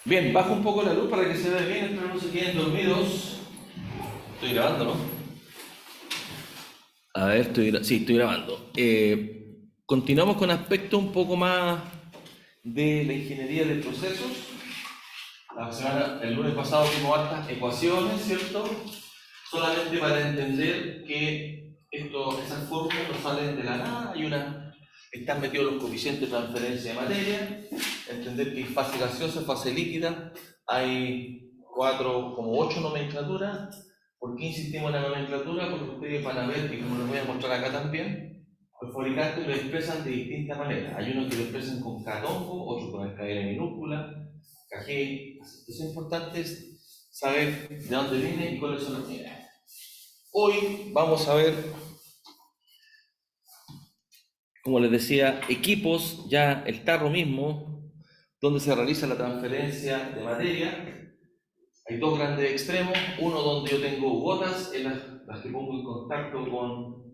Bien, bajo un poco la luz para que se vea bien, espero no se queden dormidos. Estoy grabando, ¿no? A ver, sí, estoy grabando. Continuamos con aspectos un poco más de la ingeniería de procesos. El lunes pasado vimos hartas ecuaciones, ¿cierto? Solamente para entender que esas fórmulas no salen de la nada, están metidos los coeficientes de transferencia de materia, entender que hay fase gaseosa, fase líquida, hay como 8 nomenclaturas. ¿Por qué insistimos en la nomenclatura? Porque ustedes van a ver, y como les voy a mostrar acá también, los fabricantes lo expresan de distintas maneras. Hay unos que lo expresan con K tongo, otros con el KL minúscula, KG. Entonces es importante saber de dónde viene y cuáles son las unidades. Hoy vamos a ver, como les decía, equipos, ya el tarro mismo, donde se realiza la transferencia de materia. Hay dos grandes extremos, uno donde yo tengo gotas, en las que pongo en contacto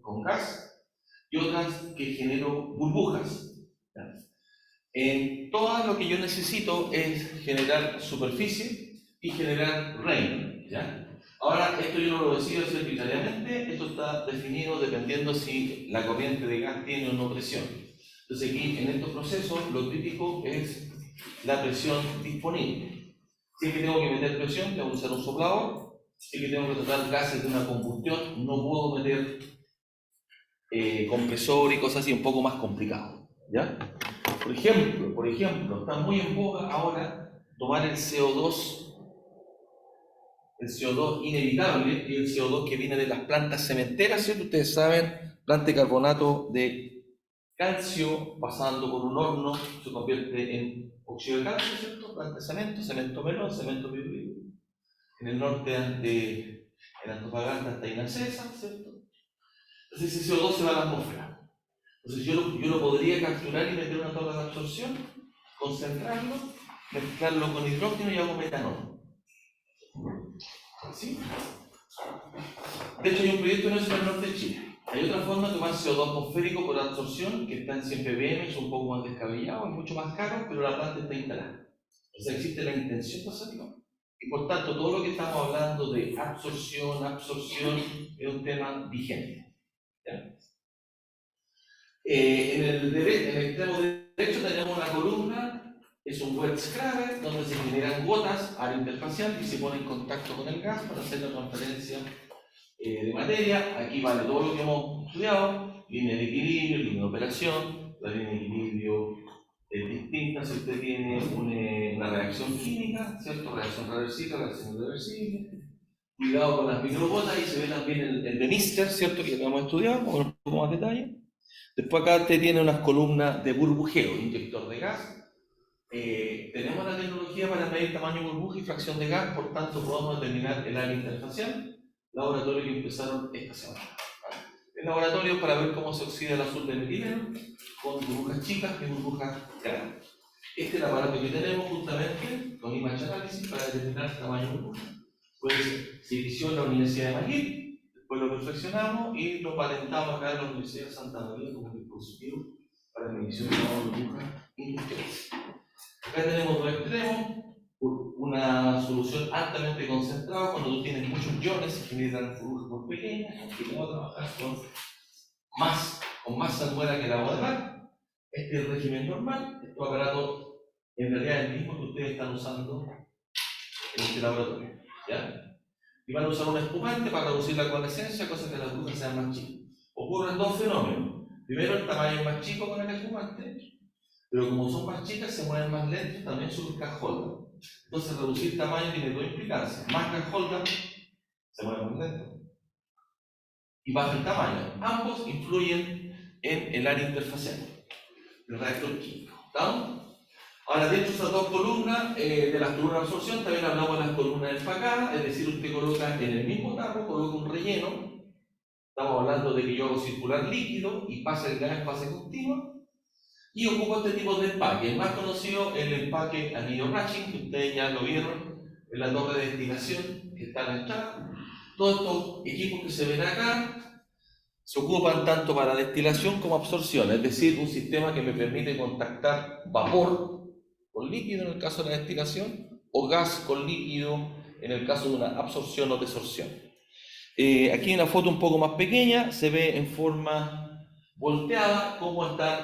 con gas, y otras que genero burbujas. En todo lo que yo necesito es generar superficie y generar reino. ¿Ya? Ahora, esto yo no lo decido hacer arbitrariamente, esto está definido dependiendo si la corriente de gas tiene o no presión. Entonces aquí, en estos procesos, lo típico es la presión disponible. Si es que tengo que meter presión, tengo que usar un soplador. Si es que tengo que tratar gases de una combustión, no puedo meter compresor y cosas así un poco más complicado. ¿Ya? Por ejemplo, está muy en boga ahora tomar el CO2 inevitable y el CO2 que viene de las plantas cementeras, ¿cierto? Ustedes saben, planta de carbonato de calcio pasando por un horno se convierte en óxido de calcio, ¿cierto? Planta de cemento, cemento melón, cemento pirurí. En el norte en Antofagasta está Inacesa, ¿cierto? Entonces ese CO2 se va a la atmósfera. Entonces yo lo podría capturar y meter una tabla de absorción, concentrarlo, mezclarlo con hidrógeno y hago metanol. ¿Sí? De hecho hay un proyecto en el norte de Chile. Hay otra forma de tomar CO2 atmosférico por absorción que está en 100 ppm, es un poco más descabellado, es mucho más caro, pero la planta está instalada. O sea, existe la intención de hacerlo. Y por tanto, todo lo que estamos hablando de absorción, es un tema vigente. ¿Ya? En el extremo derecho tenemos una columna, es un wet scrubber, donde se generan gotas área interfacial y se pone en contacto con el gas para hacer la transferencia de materia. Aquí vale todo lo que hemos estudiado, línea de equilibrio, línea de operación. La línea de equilibrio es distinta si usted tiene una reacción química, ¿cierto? Reacción reversible, reacción irreversible. Cuidado con las microgotas, y se ve también el de Mister, ¿cierto? Que lo hemos estudiado con un poco más detalle. Después acá usted tiene unas columnas de burbujeo, inyector de gas. Tenemos la tecnología para medir tamaño de burbuja y fracción de gas, por tanto podemos determinar el área interfacial. Laboratorio que empezaron esta semana. El laboratorio para ver cómo se oxida el azul del metileno con burbujas chicas y burbujas grandes. Este es el aparato que tenemos justamente con image analysis para determinar el tamaño de burbuja. Pues se inició en la Universidad de Madrid, después lo perfeccionamos y lo patentamos acá en la Universidad de Santa María como dispositivo para medición de burbujas industriales. Acá tenemos dos extremos, una solución altamente concentrada. Cuando tú tienes muchos iones se generan burbujas muy pequeñas, aunque vamos a trabajar con más salmuera que el agua de mar. Este es el régimen normal. Este aparato en realidad es el mismo que ustedes están usando en este laboratorio. ¿Ya? Y van a usar un espumante para reducir la coalescencia, cosa que las burbujas sean más chicas. Ocurren dos fenómenos. Primero, el tamaño es más chico con el espumante, pero como son más chicas, se mueven más lentos, también sobre cash holder. Entonces, reducir tamaño tiene dos implicancias. Más cash holder, se mueve más lento. Y baja el tamaño. Ambos influyen en el área interfacial del reactor químico. ¿Está? Ahora, dentro de esas dos columnas, de las columnas de absorción, también hablamos de las columnas de empacada, es decir, usted coloca en el mismo tarro, coloca un relleno. Estamos hablando de que yo hago circular líquido y pasa el gas en fase continua. Y ocupo este tipo de empaque. El más conocido es el empaque anillo Ratching, que ustedes ya lo vieron en la torre de destilación que está en la entrada. Todos estos equipos que se ven acá se ocupan tanto para destilación como absorción, es decir, un sistema que me permite contactar vapor con líquido en el caso de la destilación o gas con líquido en el caso de una absorción o desorción. Aquí en una foto un poco más pequeña se ve en forma volteada cómo están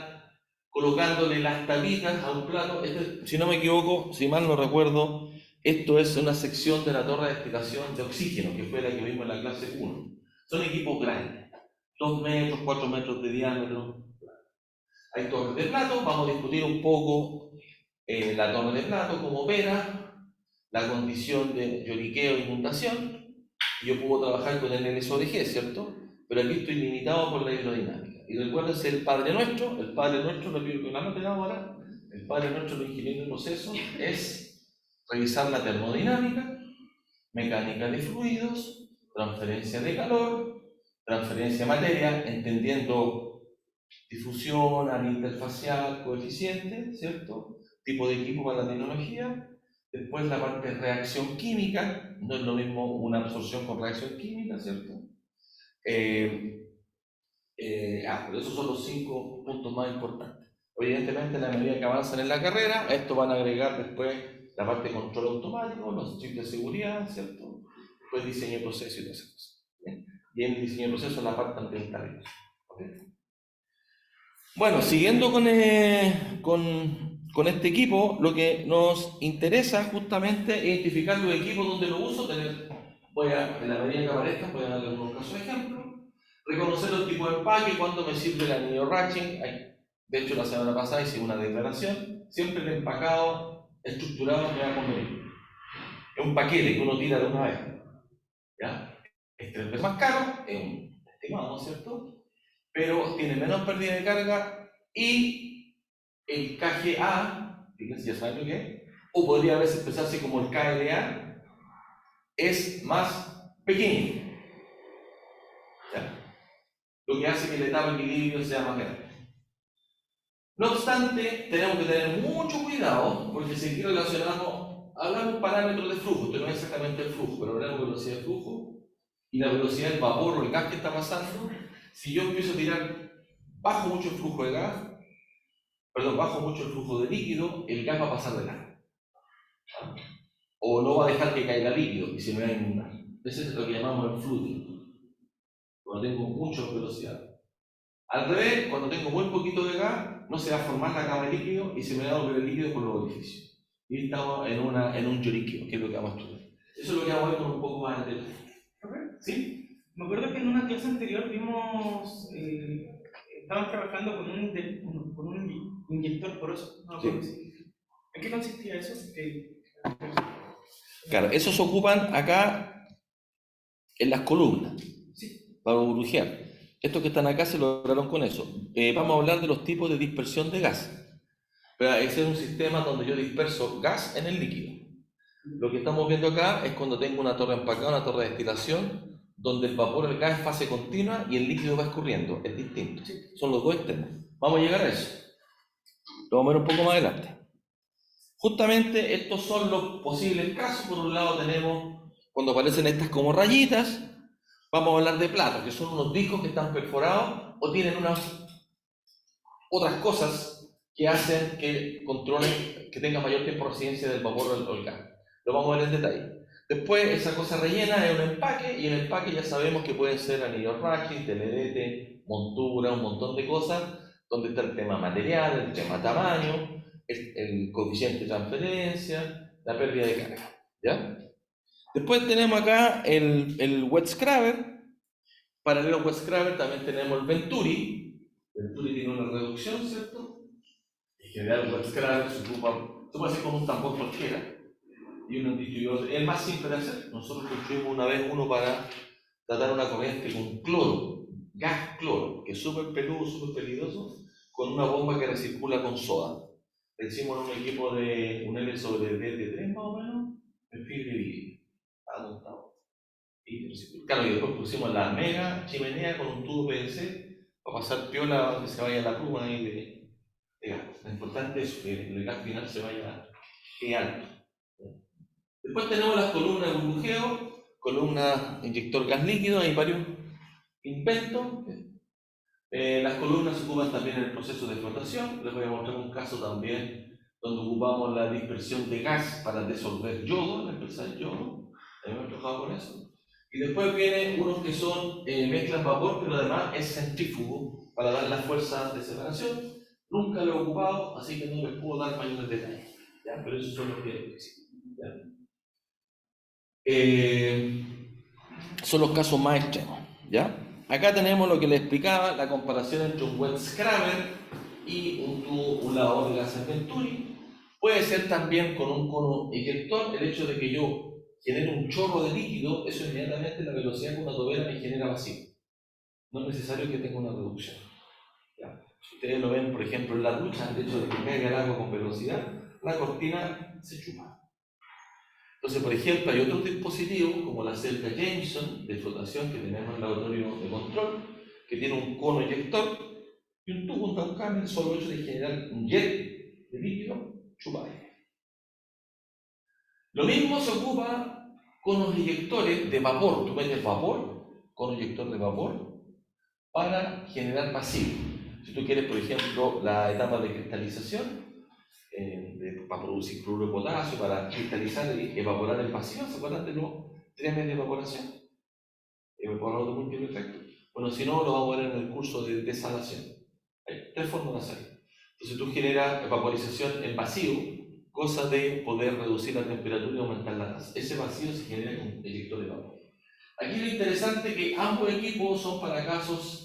colocándole las tapitas a un plato. Si no me equivoco, si mal no recuerdo, esto es una sección de la torre de destilación de oxígeno, que fue la que vimos en la clase 1. Son equipos grandes, 2 metros, 4 metros de diámetro. Hay torres de plato, vamos a discutir un poco la torre de plato, cómo opera, la condición de lloriqueo e inundación. Yo puedo trabajar con el NSODG, ¿cierto? Pero aquí estoy limitado por la hidrodinámica. Y recuérdense el Padre Nuestro, lo pido que la noten ahora, el Padre Nuestro de ingeniero de procesos es revisar la termodinámica, mecánica de fluidos, transferencia de calor, transferencia de materia, entendiendo difusión, área interfacial, coeficiente, ¿cierto? Tipo de equipo para la tecnología. Después la parte de reacción química, no es lo mismo una absorción con reacción química, ¿cierto? Pero esos son los 5 puntos más importantes. Evidentemente, a la medida que avanzan en la carrera, a esto van a agregar después la parte de control automático, los chips de seguridad, ¿cierto? Después diseño de proceso y todas esas cosas. ¿Bien? Y en el diseño de proceso la parte ambiental. ¿Okay? Bueno, siguiendo con este equipo, lo que nos interesa justamente es identificar los equipos donde lo uso. En la medida que aparezcan, voy a darle unos casos de ejemplo. Reconocer los tipos de empaque, cuándo me sirve el anillo ratchet. De hecho, la semana pasada hice una declaración. Siempre el empacado estructurado me va a convenir. Es un paquete que uno tira de una vez. ¿Ya? Es 3 veces más caro, es un estimado, ¿no es cierto? Pero tiene menos pérdida de carga y el KGA, fíjense, ya saben lo que es, o podría a veces expresarse como el KLA, es más pequeño. ¿Ya? Lo que hace que la etapa de equilibrio sea más grande. No obstante, tenemos que tener mucho cuidado porque si aquí relacionamos, hablamos de un parámetro de flujo, esto no es exactamente el flujo, pero hablamos de velocidad de flujo y la velocidad del vapor o el gas que está pasando. Si yo empiezo a tirar, bajo mucho el flujo de gas, bajo mucho el flujo de líquido, el gas va a pasar de largo. ¿Ah? O no va a dejar que caiga líquido y se me va a inundar. Ese es lo que llamamos el flooding, cuando tengo mucha velocidad. Al revés, cuando tengo muy poquito de gas, no se va a formar la cama de líquido y se me va a volver el líquido por los orificios. Y estamos en un lloriqueo, que es lo que vamos a estudiar. Eso es lo que vamos a ver con un poco más de detalle. ¿Sí? Me acuerdo que en una clase anterior vimos, estaban trabajando con un inyector poroso. No, sí. ¿En qué consistía eso? Claro, esos se ocupan acá en las columnas, sí, para burbujear. Estos que están acá se lograron con eso. Vamos a hablar de los tipos de dispersión de gas. Pero ese es un sistema donde yo disperso gas en el líquido. Lo que estamos viendo acá es cuando tengo una torre empacada, una torre de destilación, donde el vapor, el gas es fase continua y el líquido va escurriendo. Es distinto. Sí. Son los dos extremos. Vamos a llegar a eso. Lo vamos a ver un poco más adelante. Justamente estos son los posibles casos. Por un lado tenemos, cuando aparecen estas como rayitas, vamos a hablar de platos, que son unos discos que están perforados o tienen unas otras cosas que hacen que controlen, que tengan mayor tiempo de residencia del vapor o el gas. Lo vamos a ver en detalle. Después, esa cosa rellena es un empaque, y el empaque ya sabemos que pueden ser anillos ratchet, teledete, montura, un montón de cosas, donde está el tema material, el tema tamaño, el coeficiente de transferencia, la pérdida de carga. ¿Ya? Después tenemos acá el wet scrubber. Paralelo al wet scrubber también tenemos el Venturi. Venturi tiene una reducción, ¿cierto? En general el wet scrubber se puede hacer con un tambor cualquiera y un distribuidor. Es el más simple de hacer. Nosotros construimos una vez uno para tratar una corriente con cloro, gas cloro, que es súper peludo, súper peligroso, con una bomba que recircula con soda. Le hicimos en un equipo de un L sobre D de 3 más o menos, perfil de vidrio. Está montado. Y claro, y después pusimos la mega chimenea con un tubo PVC para pasar piola donde se vaya la pluma ahí de gas. Lo importante es que el gas final se vaya alto. Después tenemos las columnas de burbujeo, columna inyector gas líquido, hay varios inventos. Las columnas se ocupan también en el proceso de flotación. Les voy a mostrar un caso también donde ocupamos la dispersión de gas para disolver yodo, reemplazar el yodo. Hemos trabajado con eso. Y después vienen unos que son mezclas vapor, pero además es centrífugo para dar la fuerza de separación. Nunca lo he ocupado, así que no les puedo dar mayores detalles. ¿Ya? Pero esos son los que existen. Son los casos más extremos. ¿Ya? Acá tenemos lo que les explicaba, la comparación entre un wet scrubber y un lavador de gas Venturi. Puede ser también con un cono eyector. El hecho de que yo genere un chorro de líquido, eso inmediatamente la velocidad con una tobera me genera vacío. No es necesario que tenga una reducción. ¿Ya? Si ustedes lo ven, por ejemplo, en la ducha, el hecho de que caiga el agua con velocidad, la cortina se chupa. Entonces, por ejemplo, hay otros dispositivos como la celda Jameson de flotación que tenemos en el laboratorio de control, que tiene un cono eyector y un tubo, un taucán, el solo hecho de generar un jet de líquido, chupa aire. Lo mismo se ocupa con los eyectores de vapor. Tú metes vapor, con eyector de vapor, para generar vacío. Si tú quieres, por ejemplo, la etapa de cristalización, para producir cloruro de potasio, para cristalizar y evaporar el vacío, ¿se acuerdan de los 3 meses de evaporación? Evaporador de múltiples efectos. Bueno, si no, lo vamos a ver en el curso de desalación. Hay 3 formas de hacerlo. Entonces tú generas vaporización en vacío, cosa de poder reducir la temperatura y aumentar la tasa. Ese vacío se genera con eyector de vapor. Aquí lo interesante es que ambos equipos son para casos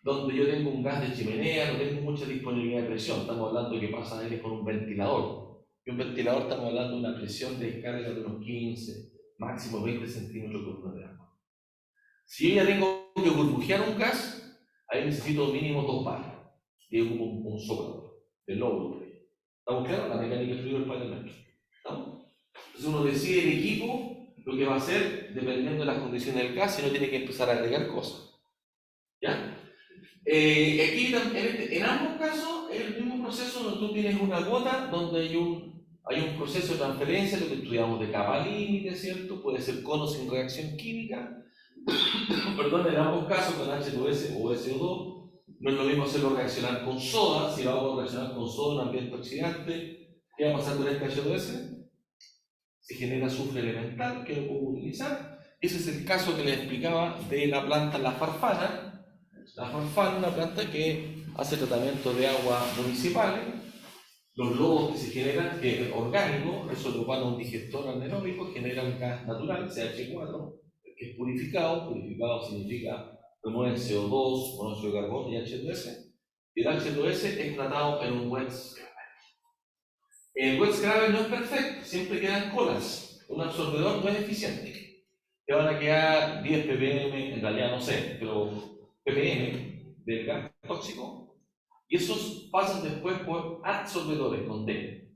donde yo tengo un gas de chimenea, no tengo mucha disponibilidad de presión. Estamos hablando de que pasa aire con un ventilador. Y un ventilador estamos hablando de una presión de descarga de unos 15, máximo 20 centímetros cúbicos de agua. Si yo ya tengo que burbujear un gas, ahí necesito mínimo 2 bares. Y ocupo un soplador de lóbulo. ¿Estamos claros? La mecánica de fluido del parámetro. ¿Estamos? Entonces uno decide el equipo lo que va a hacer dependiendo de las condiciones del gas, si no tiene que empezar a agregar cosas. ¿Ya? Aquí en ambos casos es el mismo proceso donde tú tienes una gota donde hay un proceso de transferencia, lo que estudiamos de capa límite, ¿cierto? Puede ser cono sin reacción química. Perdón, en ambos casos con H2S o SO2. No es lo mismo hacerlo reaccionar con soda. Si vamos a reaccionar con soda en un ambiente oxidante, ¿qué va a pasar con este H2S? Se genera azufre elemental que lo puedo utilizar. Ese es el caso que les explicaba de la planta La Farfana. La Farfana, una planta que hace tratamiento de agua municipales. Los lobos que se generan, que es orgánico, eso lo van a un digestor anaeróbico, generan gas natural, CH4, que es purificado. Purificado significa remueve CO2, monóxido de carbono y H2S. Y el H2S es tratado en un wet scrubber. El wet scrubber no es perfecto, siempre quedan colas. Un absorbedor no es eficiente. Te van a quedar 10 ppm, en realidad no sé, pero ppm del gas tóxico. Y esos pasan después por absorbedores con D.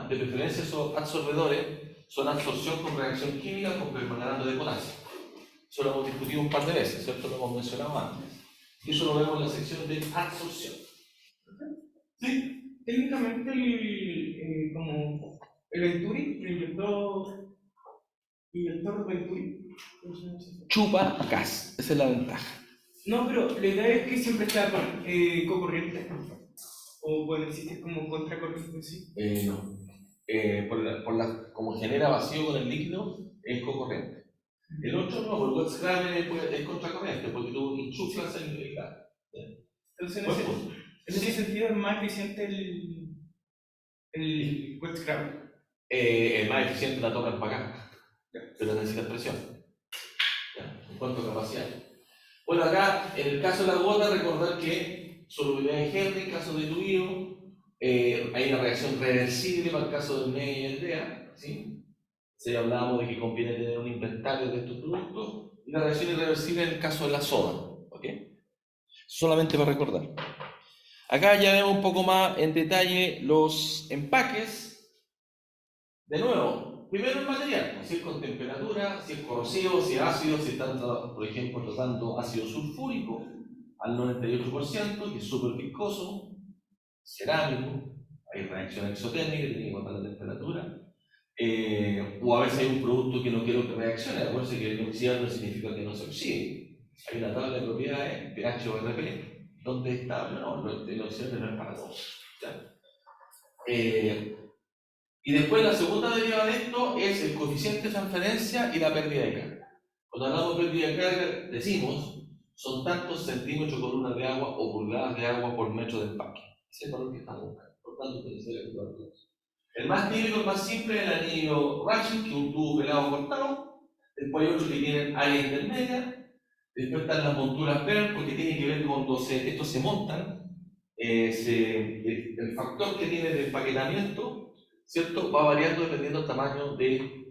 De preferencia, esos absorbedores son absorción con reacción química con permanganato de potasio. Eso lo hemos discutido un par de veces, ¿cierto? Lo hemos mencionado antes. Y eso lo vemos en la sección de absorción. ¿Sí? Técnicamente, como el Venturi, el inyector Venturi, Chupa gas, esa es la ventaja. no, pero la idea es que siempre está cocorriente. O puede existir como contracorriente, sí. No. Como genera vacío con el líquido, es cocorriente. El otro no, el wet scrubber es contracorriente, porque tú enchufas el gas. Entonces, en ese sentido, es más eficiente el wet scrubber. Es más eficiente la toma en pagar, pero necesita presión. ¿Ya? En cuanto a capacidad. Bueno, acá, en el caso de la gota, recordar que solubilidad de Henry, en caso de diluido, hay una reacción reversible para el caso del NE y el DEA, ¿sí? Si hablábamos de que conviene tener un inventario de estos productos, y la reacción irreversible en el caso de la soda, ¿ok? Solamente para recordar. Acá ya vemos un poco más en detalle los empaques. De nuevo, primero el material, si es con temperatura, si es corrosivo, si es ácido, si están, por ejemplo, tratando ácido sulfúrico al 98%, que es súper viscoso, cerámico, hay reacción exotérmica, tiene que contar la temperatura, o a veces hay un producto que no quiero que reaccione. Acuérdense que el oxidar no significa que no se oxide. Hay una tabla de propiedades, pH o RP, donde está, no, el oxidante no es para todos. ¿Ya? Y después la segunda derivada de esto es el coeficiente de transferencia y la pérdida de carga. Cuando hablamos de pérdida de carga, decimos, son tantos centímetros columnas de agua o pulgadas de agua por metro de empaque. Ese es el valor que estamos buscando. Por tanto, utilizar el calculador. El más típico, el más simple, es el anillo Ratchet, que es un tubo pelado cortado. Después hay otros que tienen área intermedia. Después están las monturas PERM, porque tiene que ver con cuando estos se montan. El factor que tiene de empaquetamiento, ¿cierto?, va variando dependiendo del tamaño del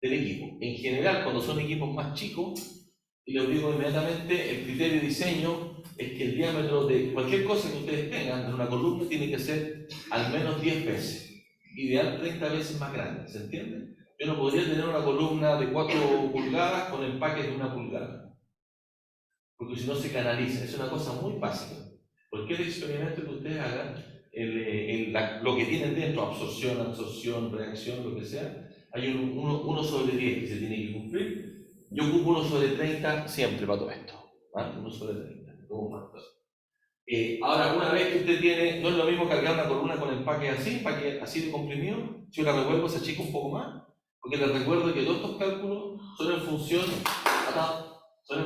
equipo. En general, cuando son equipos más chicos, y lo digo inmediatamente, el criterio de diseño es que el diámetro de cualquier cosa que ustedes tengan en una columna tiene que ser al menos 10 veces, ideal 30 veces más grande, ¿se entiende? Yo no podría tener una columna de 4 pulgadas con empaque de 1 pulgada, porque si no se canaliza, es una cosa muy básica. Cualquier experimento que ustedes hagan, lo que tienen dentro, absorción, reacción, lo que sea, hay un 1/10 que se tiene que cumplir. Yo ocupo 1/30 siempre para todo esto, ¿vale? 1/30, como factor. Ahora, una vez que usted tiene, no es lo mismo cargar una columna con empaque así de comprimido, si yo la revuelvo se achica un poco más, porque les recuerdo que todos estos cálculos son en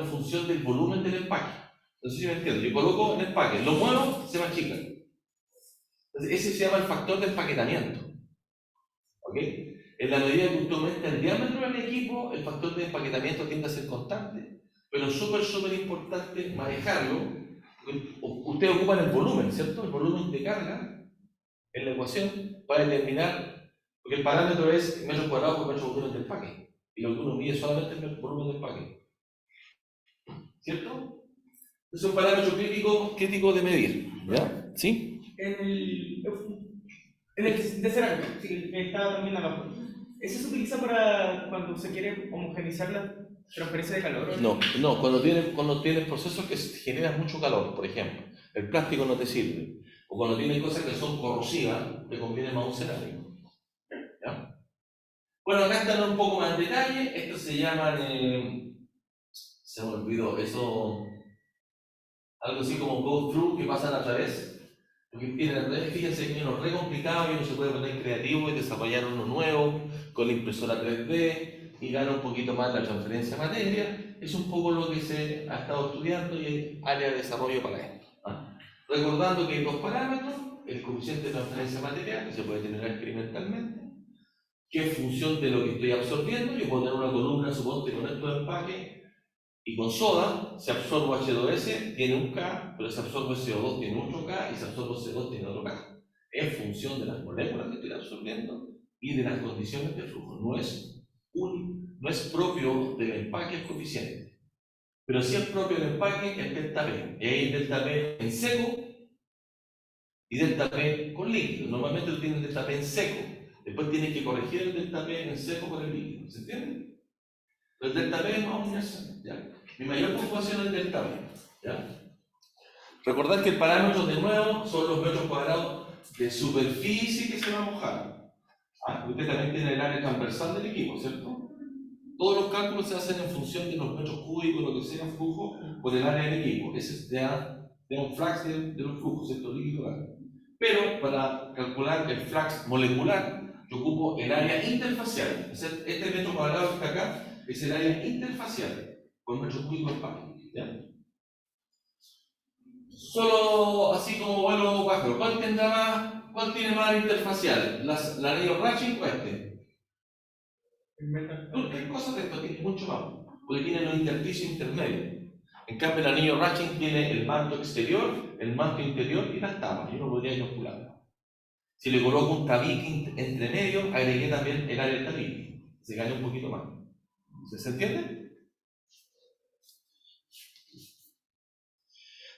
función del volumen del empaque. No sé si me entiendo, yo coloco el empaque, lo muevo, se me achica. Entonces, ese se llama el factor de empaquetamiento. ¿Ok? En la medida que usted aumenta el diámetro del equipo, el factor de empaquetamiento tiende a ser constante, pero es súper importante manejarlo. Ustedes ocupan el volumen, ¿cierto? El volumen de carga en la ecuación para determinar, porque el parámetro es metros cuadrados por metro volumen de empaque, y lo que uno mide solamente es el volumen de empaque, ¿cierto? Es un parámetro crítico de medir, ¿ya? ¿Sí? En el de cerámica, sí, que estaba también abajo. ¿Ese se utiliza para cuando se quiere homogeneizar la transferencia de calor? No, cuando tienes procesos que generan mucho calor, por ejemplo, el plástico no te sirve, o cuando tienes cosas que son corrosivas, te conviene más un cerámico. ¿Ya? Bueno, acá están un poco más en detalle, estos se llaman, se me olvidó, eso, algo así como go through, que pasan a través. Porque fíjense que es re complicado y uno se puede poner creativo y desarrollar uno nuevo con la impresora 3D y gana un poquito más la transferencia de materia. Es un poco lo que se ha estado estudiando y hay área de desarrollo para esto. Recordando que hay dos parámetros, el coeficiente de transferencia material, que se puede tener experimentalmente, que en función de lo que estoy absorbiendo, yo puedo tener una columna, suponte, con estos empaques, y con soda, se absorbe H2S, tiene un K, pero se absorbe CO2, tiene otro K, y se absorbe CO2, tiene otro K. En función de las moléculas que estoy absorbiendo y de las condiciones de flujo. No es propio del empaque el coeficiente, pero sí es propio del empaque el delta P. Y hay delta P en seco y delta P con líquido. Normalmente lo tienen delta P en seco, después tienes que corregir el delta P en seco con el líquido. ¿Se entiende? El delta P es más universal, ¿ya? Mi mayor preocupación es el delta P, ¿ya? Recordad que el parámetro de nuevo son los metros cuadrados de superficie que se va a mojar. Usted también tiene el área transversal del equipo, ¿cierto? Todos los cálculos se hacen en función de los metros cúbicos, lo que sea en flujo, por el área del equipo. Ese es un flux de los flujos, ¿cierto? Líquido. Pero para calcular el flux molecular, yo ocupo el área interfacial. Este metro cuadrado que está acá es el área interfacial por metro cúbico empaque, ¿ya? Solo así como vuelo bajo, ¿cuál tiene más interfacial? ¿La anillo Ratchet o este? ¿Qué cosas de esto? Tiene mucho más, porque tiene los intersticios intermedios. En cambio, el anillo Ratchet tiene el manto exterior, el manto interior y las tapas. Yo no podría calcularlo. Si le coloco un tabique entre medio, agregué también el área del tabique. Se gana un poquito más. ¿Se entiende?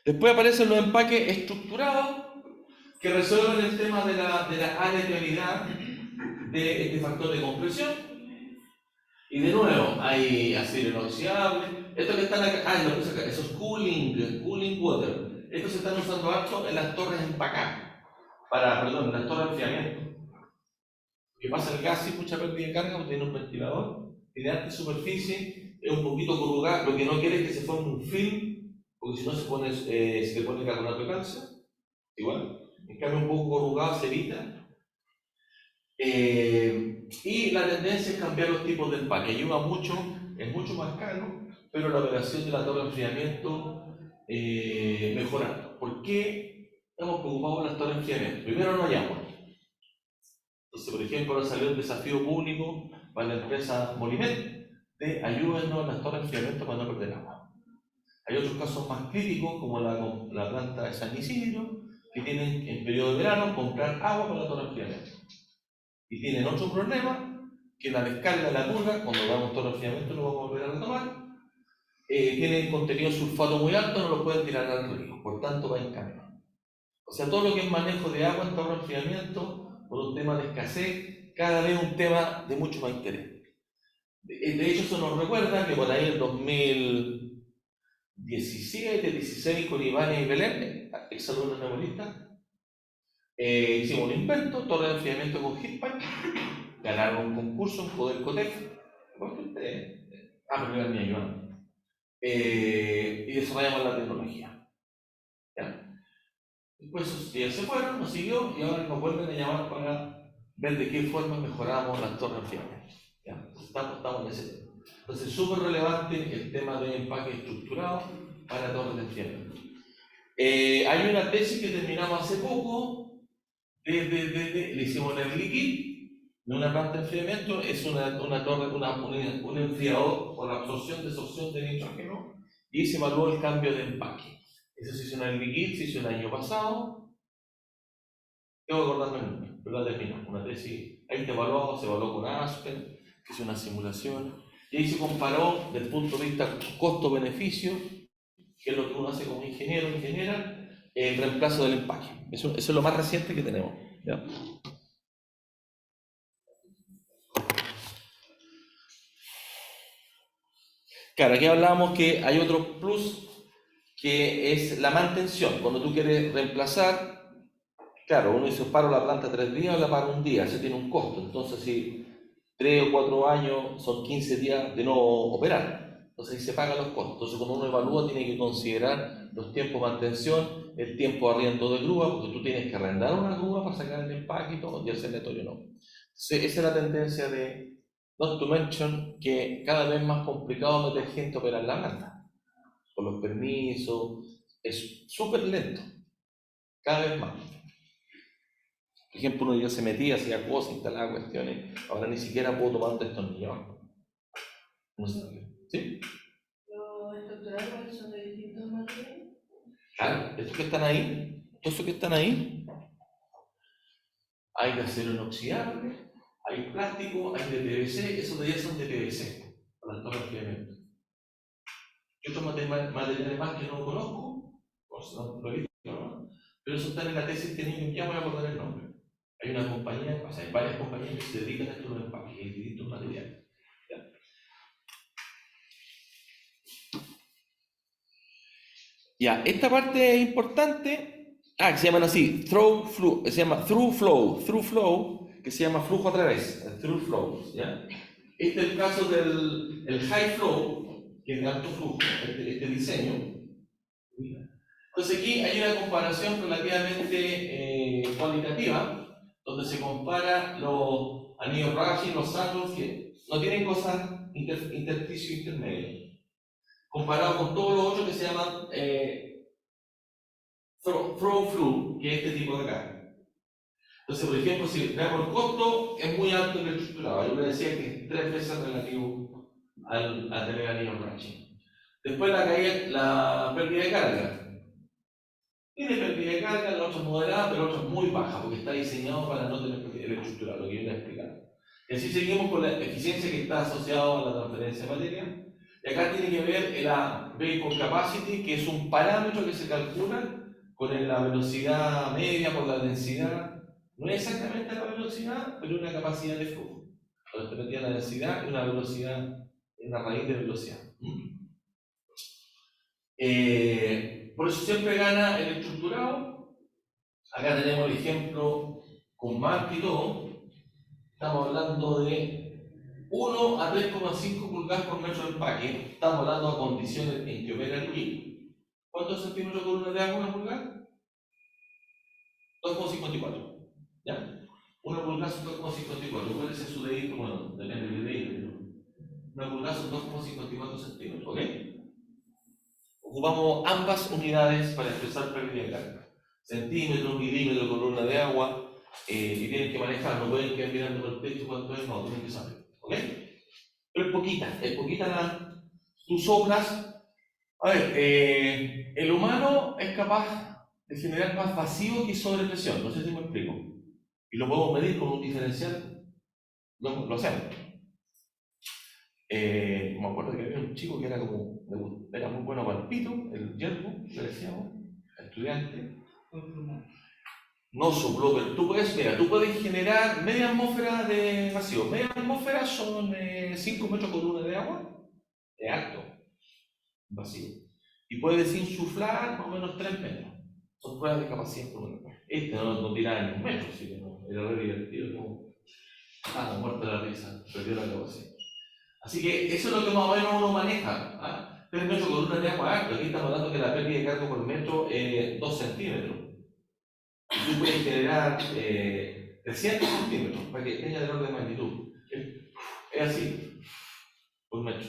Después aparecen los empaques estructurados que resuelven el tema de la aleatoriedad de este factor de compresión. Y de nuevo, hay acero inoxidable. Estos que están acá, esos cooling water. Estos se están usando harto en las torres empacadas. En las torres de enfriamiento. Que pasa el gas sin mucha pérdida de carga, tiene un ventilador, tiene alta superficie, es un poquito corrugado, lo que no quiere es que se forme un film, porque si no se le pone carbonato de calcio, igual. En cambio, un poco corrugado se evita, Y la tendencia es cambiar los tipos de empaque. Ayuda mucho, es mucho más caro, pero la operación de la torre de enfriamiento mejora. ¿Por qué estamos preocupados por las torres de enfriamiento? Primero, no hay agua. Entonces, por ejemplo, ahora salió un desafío público para la empresa Molimet de ayúdennos en las torres de enfriamiento para no perder agua. Hay otros casos más críticos, como la planta de San Isidro, que tienen en periodo de verano comprar agua para la torre de enfriamiento. Y tienen otro problema, que la descarga de la purga, cuando damos torre de enfriamiento lo vamos a volver a retomar, tienen contenido de sulfato muy alto, no lo pueden tirar al río, por tanto va en cambio. O sea, todo lo que es manejo de agua en torre de enfriamiento, por un tema de escasez, cada vez un tema de mucho más interés. De hecho, eso nos recuerda que por ahí en 2017, 16, con Iván y Belén, exalumnos neobolistas, hicimos un invento, torre de enfriamiento con heatpipe, ganaron un concurso en Poder Cotec, pero era mi ayuda, y desarrollamos la tecnología. ¿Ya? Después esos días se fueron, nos siguió, y ahora nos vuelven a llamar para ver de qué forma mejoramos las torres de enfriamiento. ¿Ya? Estamos en ese tema. Entonces es súper relevante el tema de empaque estructurado para torres de enfriamiento. Hay una tesis que terminamos hace poco, le hicimos el liquid, de una planta de enfriamiento, es una torre, un enfriador por absorción, desorción de nitrógeno, y se evaluó el cambio de empaque. Eso se hizo en el liquid, se hizo el año pasado, tengo que acordarme el nombre, pero la terminamos, una tesis, ahí se evaluó con Aspen, se hizo una simulación, y ahí se comparó desde el punto de vista costo-beneficio, que es lo que uno hace como ingeniero o ingeniera, el reemplazo del empaque. Eso es lo más reciente que tenemos. ¿Ya? Claro, aquí hablábamos que hay otro plus que es la mantención. Cuando tú quieres reemplazar, claro, uno dice, paro la planta 3 días o la paro un día, eso tiene un costo. Entonces, si 3 o 4 años son 15 días de no operar, entonces ahí se pagan los costos. Entonces, cuando uno evalúa, tiene que considerar los tiempos de mantención, el tiempo de arriendo de grúa, porque tú tienes que arrendar una grúa para sacar el empaque y todo, y el sanatorio no. Entonces, esa es la tendencia de not to mention que cada vez más complicado meter gente a operar la planta, con los permisos, es súper lento, cada vez más. Por ejemplo, uno ya se metía, hacía cosas, instalaba cuestiones, ahora ni siquiera puedo tomar un destornillador. No sé. ¿Sí? ¿Los estructurales son de distintos materiales? Claro, estos que están ahí, estos que están ahí, hay de acero inoxidable, hay plástico, hay de PVC, esos de allá son de PVC, para el torre de enfriamiento. ¿Qué otros materiales más que no conozco? Pues no lo he visto, ¿no? Pero eso está en la tesis que ni ya voy a acordar el nombre. Hay una compañía, o sea, hay varias compañías que se dedican a esto de los empaques y distintos materiales. Ya, esta parte es importante, que se llaman así, through flow, que se llama flujo a través, through flow, ¿ya? Este es el caso del high flow, que es de alto flujo, este diseño. Entonces aquí hay una comparación relativamente cualitativa, donde se compara los anillos Rashi, los Saturn, que no tienen cosas intersticio intermedio, comparado con todos los otros que se llaman throw flu, que es este tipo de acá. Entonces, por ejemplo, si veamos el costo, es muy alto en el estructurado. Yo le decía que es 3 veces relativo al tener anillos Rashi. Después la pérdida de carga. Tiene pérdida de carga, la otra es moderada, pero la otra es muy baja, porque está diseñado para no tener pérdida de estructural, lo que yo les he explicado. Y así seguimos con la eficiencia que está asociada a la transferencia de materia. Y acá tiene que ver la vapor capacity, que es un parámetro que se calcula con la velocidad media por la densidad. No es exactamente la velocidad, pero una capacidad de flujo. Cuando te metía la densidad y una velocidad, una raíz de velocidad. Por eso siempre gana el estructurado. Acá tenemos el ejemplo con marca y todo. Estamos hablando de 1 a 3,5 pulgadas por metro de empaque. Estamos hablando de condiciones en que opera el kit. ¿Cuántos centímetros de columna de agua una pulgada? 2,54. ¿Ya? Una pulgada son 2,54. ¿Cuál es su dedito? Bueno, depende del dedito. Una pulgada son 2,54 centímetros, ¿ok? Ocupamos ambas unidades para expresar pérdida de carga. Centímetros, milímetros, columna de agua, y tienen que manejar, no pueden quedar mirando por el techo cuánto es, no, tienen que saber, ¿ok? Pero es poquita tú soplas. A ver, el humano es capaz de generar más vacío que sobrepresión, no sé si me explico. Y lo podemos medir con un diferencial, lo hacemos. Me acuerdo que había un chico que era muy bueno para el pito, el yermo, le decíamos, estudiante. No sopló, pero tú puedes generar media atmósfera de vacío. Media atmósfera son 5 metros por una de agua, de alto, vacío. Y puedes insuflar más o menos 3 metros. Son pruebas de capacidad por una. No tiraba ni un metro, así que no, era re divertido. Muerto de la risa, perdió la capacidad. Así que eso es lo que más o menos uno maneja. 3 metros por una de agua alto. Aquí estamos hablando que la pérdida de carga por metro es 2 centímetros. Tú puedes generar 300 centímetros para que tenga el orden de magnitud. Es así, por metro.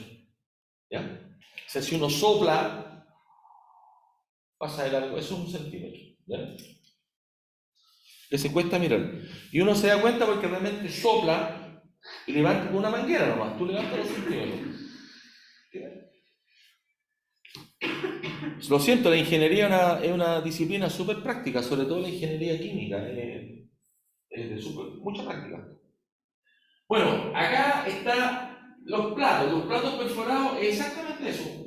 ¿Ya? O sea, si uno sopla, pasa de largo, eso es 1 centímetro. ¿Ya? Que se cuesta mirar. Y uno se da cuenta porque realmente sopla y levanta con una manguera nomás. Tú levantas los centímetros. Lo siento, la ingeniería es una disciplina súper práctica, sobre todo la ingeniería química, es de mucha práctica. Bueno, acá están los platos perforados es exactamente eso,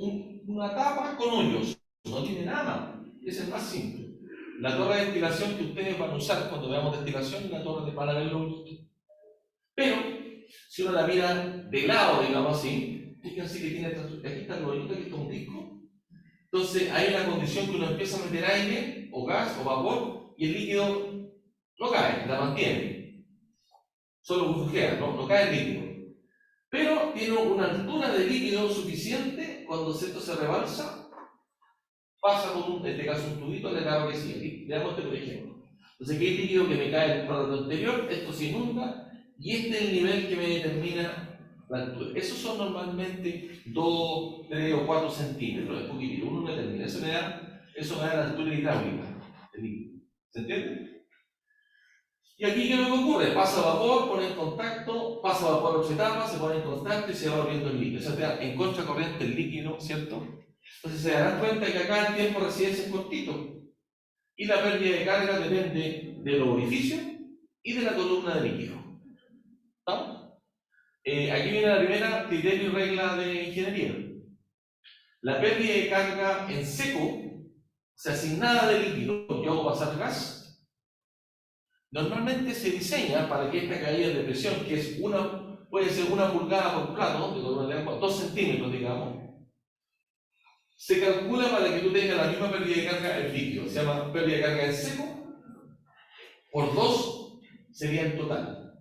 una tapa con hoyos, no tiene nada más, es el más simple. La torre de destilación que ustedes van a usar cuando veamos destilación es la torre de verlo. Pero, si uno la mira de lado, digamos así, fíjense que tiene, aquí está el hoyito, aquí está un disco. Entonces hay una condición que uno empieza a meter aire, o gas, o vapor, y el líquido no cae, la mantiene. Solo burbujea, no cae el líquido. Pero tiene una altura de líquido suficiente, cuando esto se rebalsa, pasa con en este caso un tubito de agua que sigue. Veamos este por ejemplo. Entonces aquí hay líquido que me cae en el rato anterior, esto se inunda, y este es el nivel que me determina la altura. Esos son normalmente 2, 3 o 4 centímetros, es poquitito, uno no determina. Eso me da la altura hidráulica del líquido. ¿Se entiende? Y aquí, ¿qué es lo que ocurre? Pasa vapor, pone en contacto, pasa vapor a otra etapa, se pone en contacto y se va volviendo el líquido. O sea, te da en contracorriente el líquido, ¿cierto? Entonces se darán cuenta que acá el tiempo de residencia es cortito. Y la pérdida de carga depende de los orificios y de la columna de líquido. ¿Estamos? Aquí viene la primera criterio y regla de ingeniería. La pérdida de carga en seco, o sea, sin nada de líquido, yo hago pasar gas, normalmente se diseña para que esta caída de presión, que es puede ser 1 pulgada por plato, de columna de agua, 2 centímetros, digamos, se calcula para que tú tengas la misma pérdida de carga en líquido. Se llama pérdida de carga en seco, por 2 sería el total,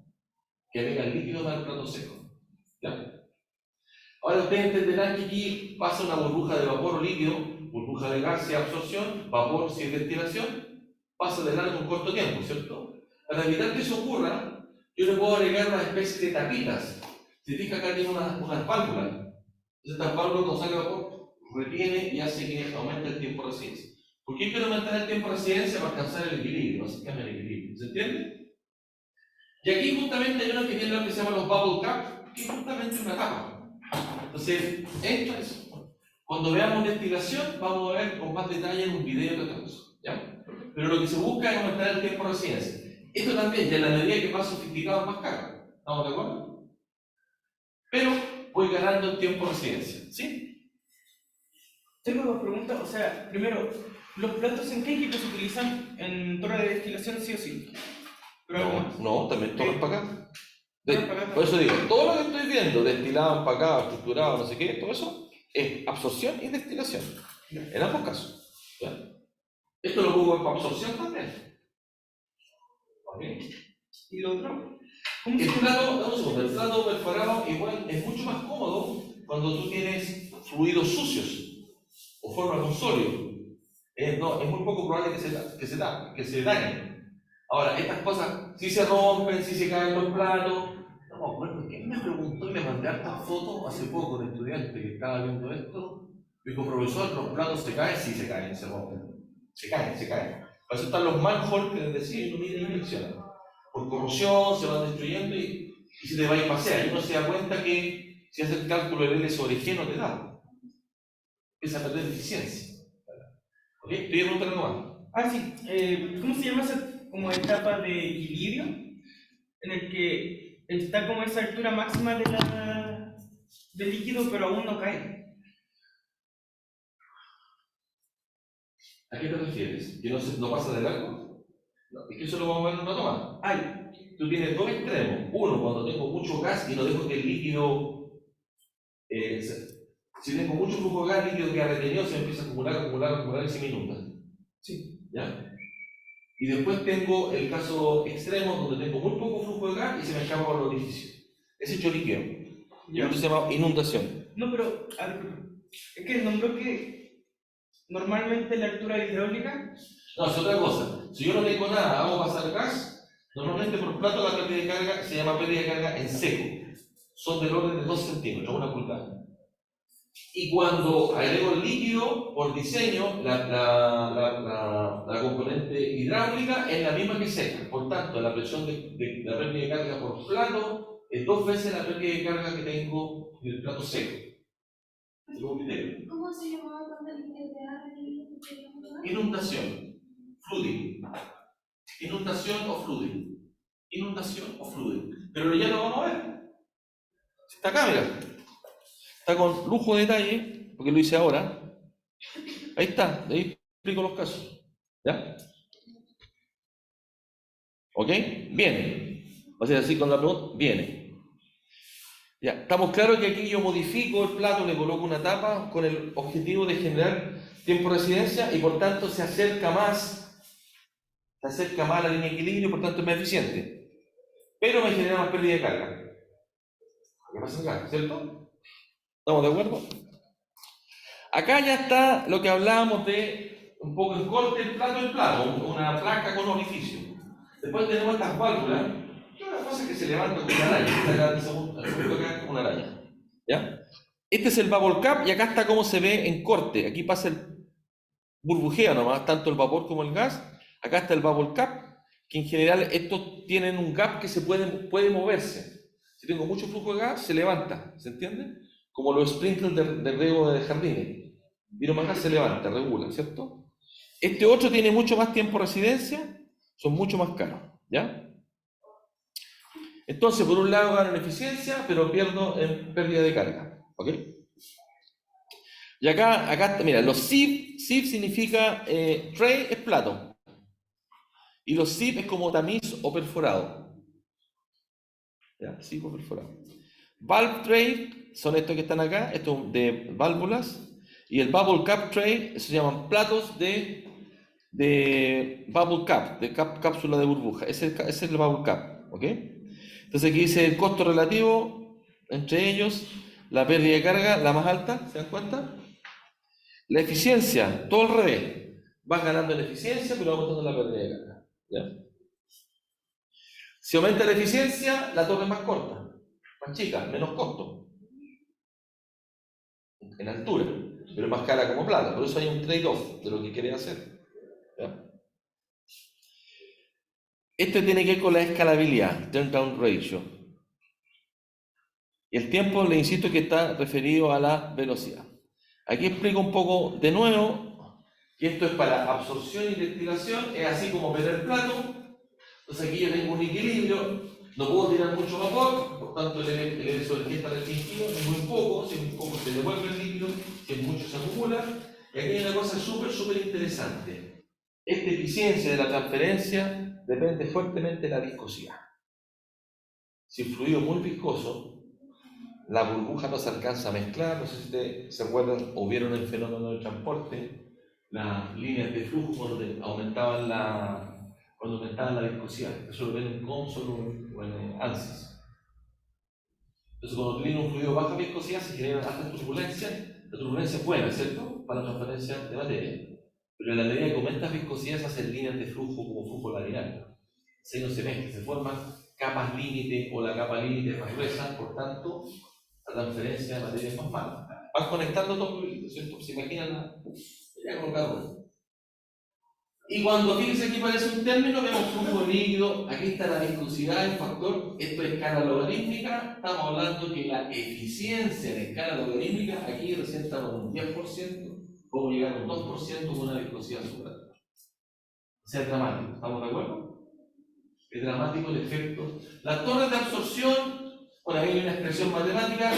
que venga el líquido para el plato seco. ¿Ya? Ahora ustedes entenderán que aquí pasa una burbuja de vapor o líquido, burbuja de gas si es absorción, vapor si es destilación, pasa de largo en corto tiempo, ¿cierto? Para evitar que eso ocurra, yo le puedo agregar una especie de tapitas. Si fija acá tiene unas válvulas. Entonces estas válvulas cuando sale vapor retiene y hace que aumente el tiempo de residencia. ¿Por qué quiero aumentar el tiempo de residencia? Para alcanzar el equilibrio, así que el equilibrio. ¿Se entiende? Y aquí justamente hay uno que tiene lo que se llama los bubble cap, que es justamente una tapa. Entonces, esto es, cuando veamos destilación, vamos a ver con más detalle en un video de otra cosa, ¿ya? Pero lo que se busca es aumentar el tiempo de residencia. Esto también, ya en la medida que más sofisticado, más caro. ¿Estamos de acuerdo? Pero voy ganando el tiempo de residencia, ¿sí? Tengo 2 preguntas. O sea, primero, ¿los platos en qué equipo se utilizan en torre de destilación sí o sí? No, también torres para acá. Para acá. Por eso digo, todo lo que estoy viendo, destilado, empacado, estructurado, no sé qué, todo eso, es absorción y destilación. En ambos casos. ¿Ya? Esto lo pongo para absorción también. ¿Okay? ¿Y lo otro? El plato perforado igual es mucho más cómodo cuando tú tienes fluidos sucios o formas un sólido. No, es muy poco probable que se dañen. Ahora, estas cosas, si se rompen, si se caen los platos. No me acuerdo quién me preguntó y le mandé hartas fotos hace poco de estudiante que estaba viendo esto. Dijo, profesor, los platos se caen, sí se caen, se rompen. Se caen, se caen. Para eso están los manholes que les decía, no miden inspeccionan. Por corrosión se van destruyendo y se te va a ir pasear. Y uno se da cuenta que si hace el cálculo del L sobre G no te da. Empieza a perder eficiencia. ¿Ok? Estoy preguntando algo más. Ah, sí. ¿Cómo se llama esa como etapa de equilibrio? En el que está como esa altura máxima del líquido, pero aún no cae. ¿A qué te refieres? ¿Que no pasa de largo? No, es que eso lo vamos a ver en una toma. Tú tienes dos extremos. Uno, cuando tengo mucho gas y no dejo que el líquido. Si tengo mucho flujo de gas, el líquido que ha retenido se empieza a acumular y se me inunda. Sí. ¿Ya? Y después tengo el caso extremo donde tengo muy poco flujo de gas y se me escapa por el orificio. Ese choriqueo. Y esto se llama inundación. No, pero es que nombró que normalmente la altura hidráulica. No, es otra cosa. Si yo no tengo nada, hago pasar gas, normalmente por plato la pérdida de carga se llama pérdida de carga en seco. Son del orden de 2 centímetros, 1 pulgada. Y cuando agrego el líquido, por diseño, la componente hidráulica es la misma que seca. Por tanto, la presión de la pérdida de carga por plato es 2 veces la pérdida de carga que tengo en el plato seco. ¿Cómo se llamaba cuando el líquido de agua y Inundación. Flooding. Inundación o flooding. Inundación o flooding. Pero ya lo vamos a ver. Está acá, mira. Está con lujo de detalle, porque lo hice ahora. Ahí está, de ahí explico los casos. ¿Ya? ¿Ok? Viene. O sea, así con la pregunta, viene. Ya, estamos claros que aquí yo modifico el plato, le coloco una tapa con el objetivo de generar tiempo de residencia y por tanto se acerca más a la línea de equilibrio, por tanto es más eficiente. Pero me genera más pérdida de carga. ¿Qué pasa acá? ¿Cierto? ¿Estamos de acuerdo? Acá ya está lo que hablábamos de un poco en corte el plato, una placa con orificio. Después tenemos estas válvulas, que es una cosa que se levanta como una araña. El segundo acá es como una araña. ¿Ya? Este es el bubble cap y acá está cómo se ve en corte. Aquí pasa el burbujeo nomás, tanto el vapor como el gas. Acá está el bubble cap, que en general estos tienen un gap que puede moverse. Si tengo mucho flujo de gas, se levanta, ¿se entiende? Como los sprinkles de riego de jardines. Vino más gas, se levanta, regula, ¿cierto? Este otro tiene mucho más tiempo de residencia, son mucho más caros, ¿ya? Entonces, por un lado gano en eficiencia, pero pierdo en pérdida de carga, ¿ok? Y acá mira, los sieve significa tray es plato. Y los sieve es como tamiz o perforado. ¿Ya? Sieve o perforado. Valve tray son estos que están acá, estos de válvulas. Y el bubble cap tray, se llaman platos de bubble cap, de cápsula de burbuja. Ese es el bubble cap, ¿ok? Entonces aquí dice el costo relativo entre ellos, la pérdida de carga, la más alta, ¿se dan cuenta? La eficiencia, todo al revés. Vas ganando en eficiencia, pero vas aumentando la pérdida de carga. ¿Ya? Si aumenta la eficiencia, la torre es más corta, más chica, menos costo en altura, pero más cara como plata. Por eso hay un trade-off de lo que quieres hacer. ¿Ya? Esto tiene que ver con la escalabilidad, turn down ratio. Y el tiempo, le insisto, que está referido a la velocidad. Aquí explico un poco de nuevo que esto es para absorción y destilación, es así como ver el plato. Entonces aquí yo tengo un equilibrio, no puedo tirar mucho vapor, por tanto el sobre está restringido, es muy poco, si es muy poco se devuelve el líquido, si es mucho se acumula. Y aquí hay una cosa súper interesante. Esta eficiencia de la transferencia depende fuertemente de la viscosidad. Si el fluido es muy viscoso, la burbuja no se alcanza a mezclar. No sé si ustedes se acuerdan o vieron el fenómeno del transporte, las líneas de flujo cuando aumentaban la viscosidad. Eso lo ven en Consol o en ANSYS. Entonces, cuando tienen un fluido de baja viscosidad, se generan altas turbulencias. La turbulencia es buena, ¿cierto? Para la transferencia de materia. Pero en la medida que aumentas viscosidad, se hacen líneas de flujo como flujo laminar. diseño celeste, se forman capas límite o la capa límite es más gruesa, por tanto, la transferencia de materia es más mala. Van conectando todo el hilo, ¿cierto? Se imaginan ya con cada uno. Y cuando fíjense aquí aparece un término, vemos flujo líquido, aquí está la viscosidad, el factor, esto es escala logarítmica, estamos hablando que la eficiencia en escala logarítmica aquí recién estamos en un 10%, podemos llegar a un 2% con una viscosidad superior. O sea, es dramático, ¿estamos de acuerdo? Es dramático el efecto. Las torres de absorción, bueno, ahí hay una expresión matemática,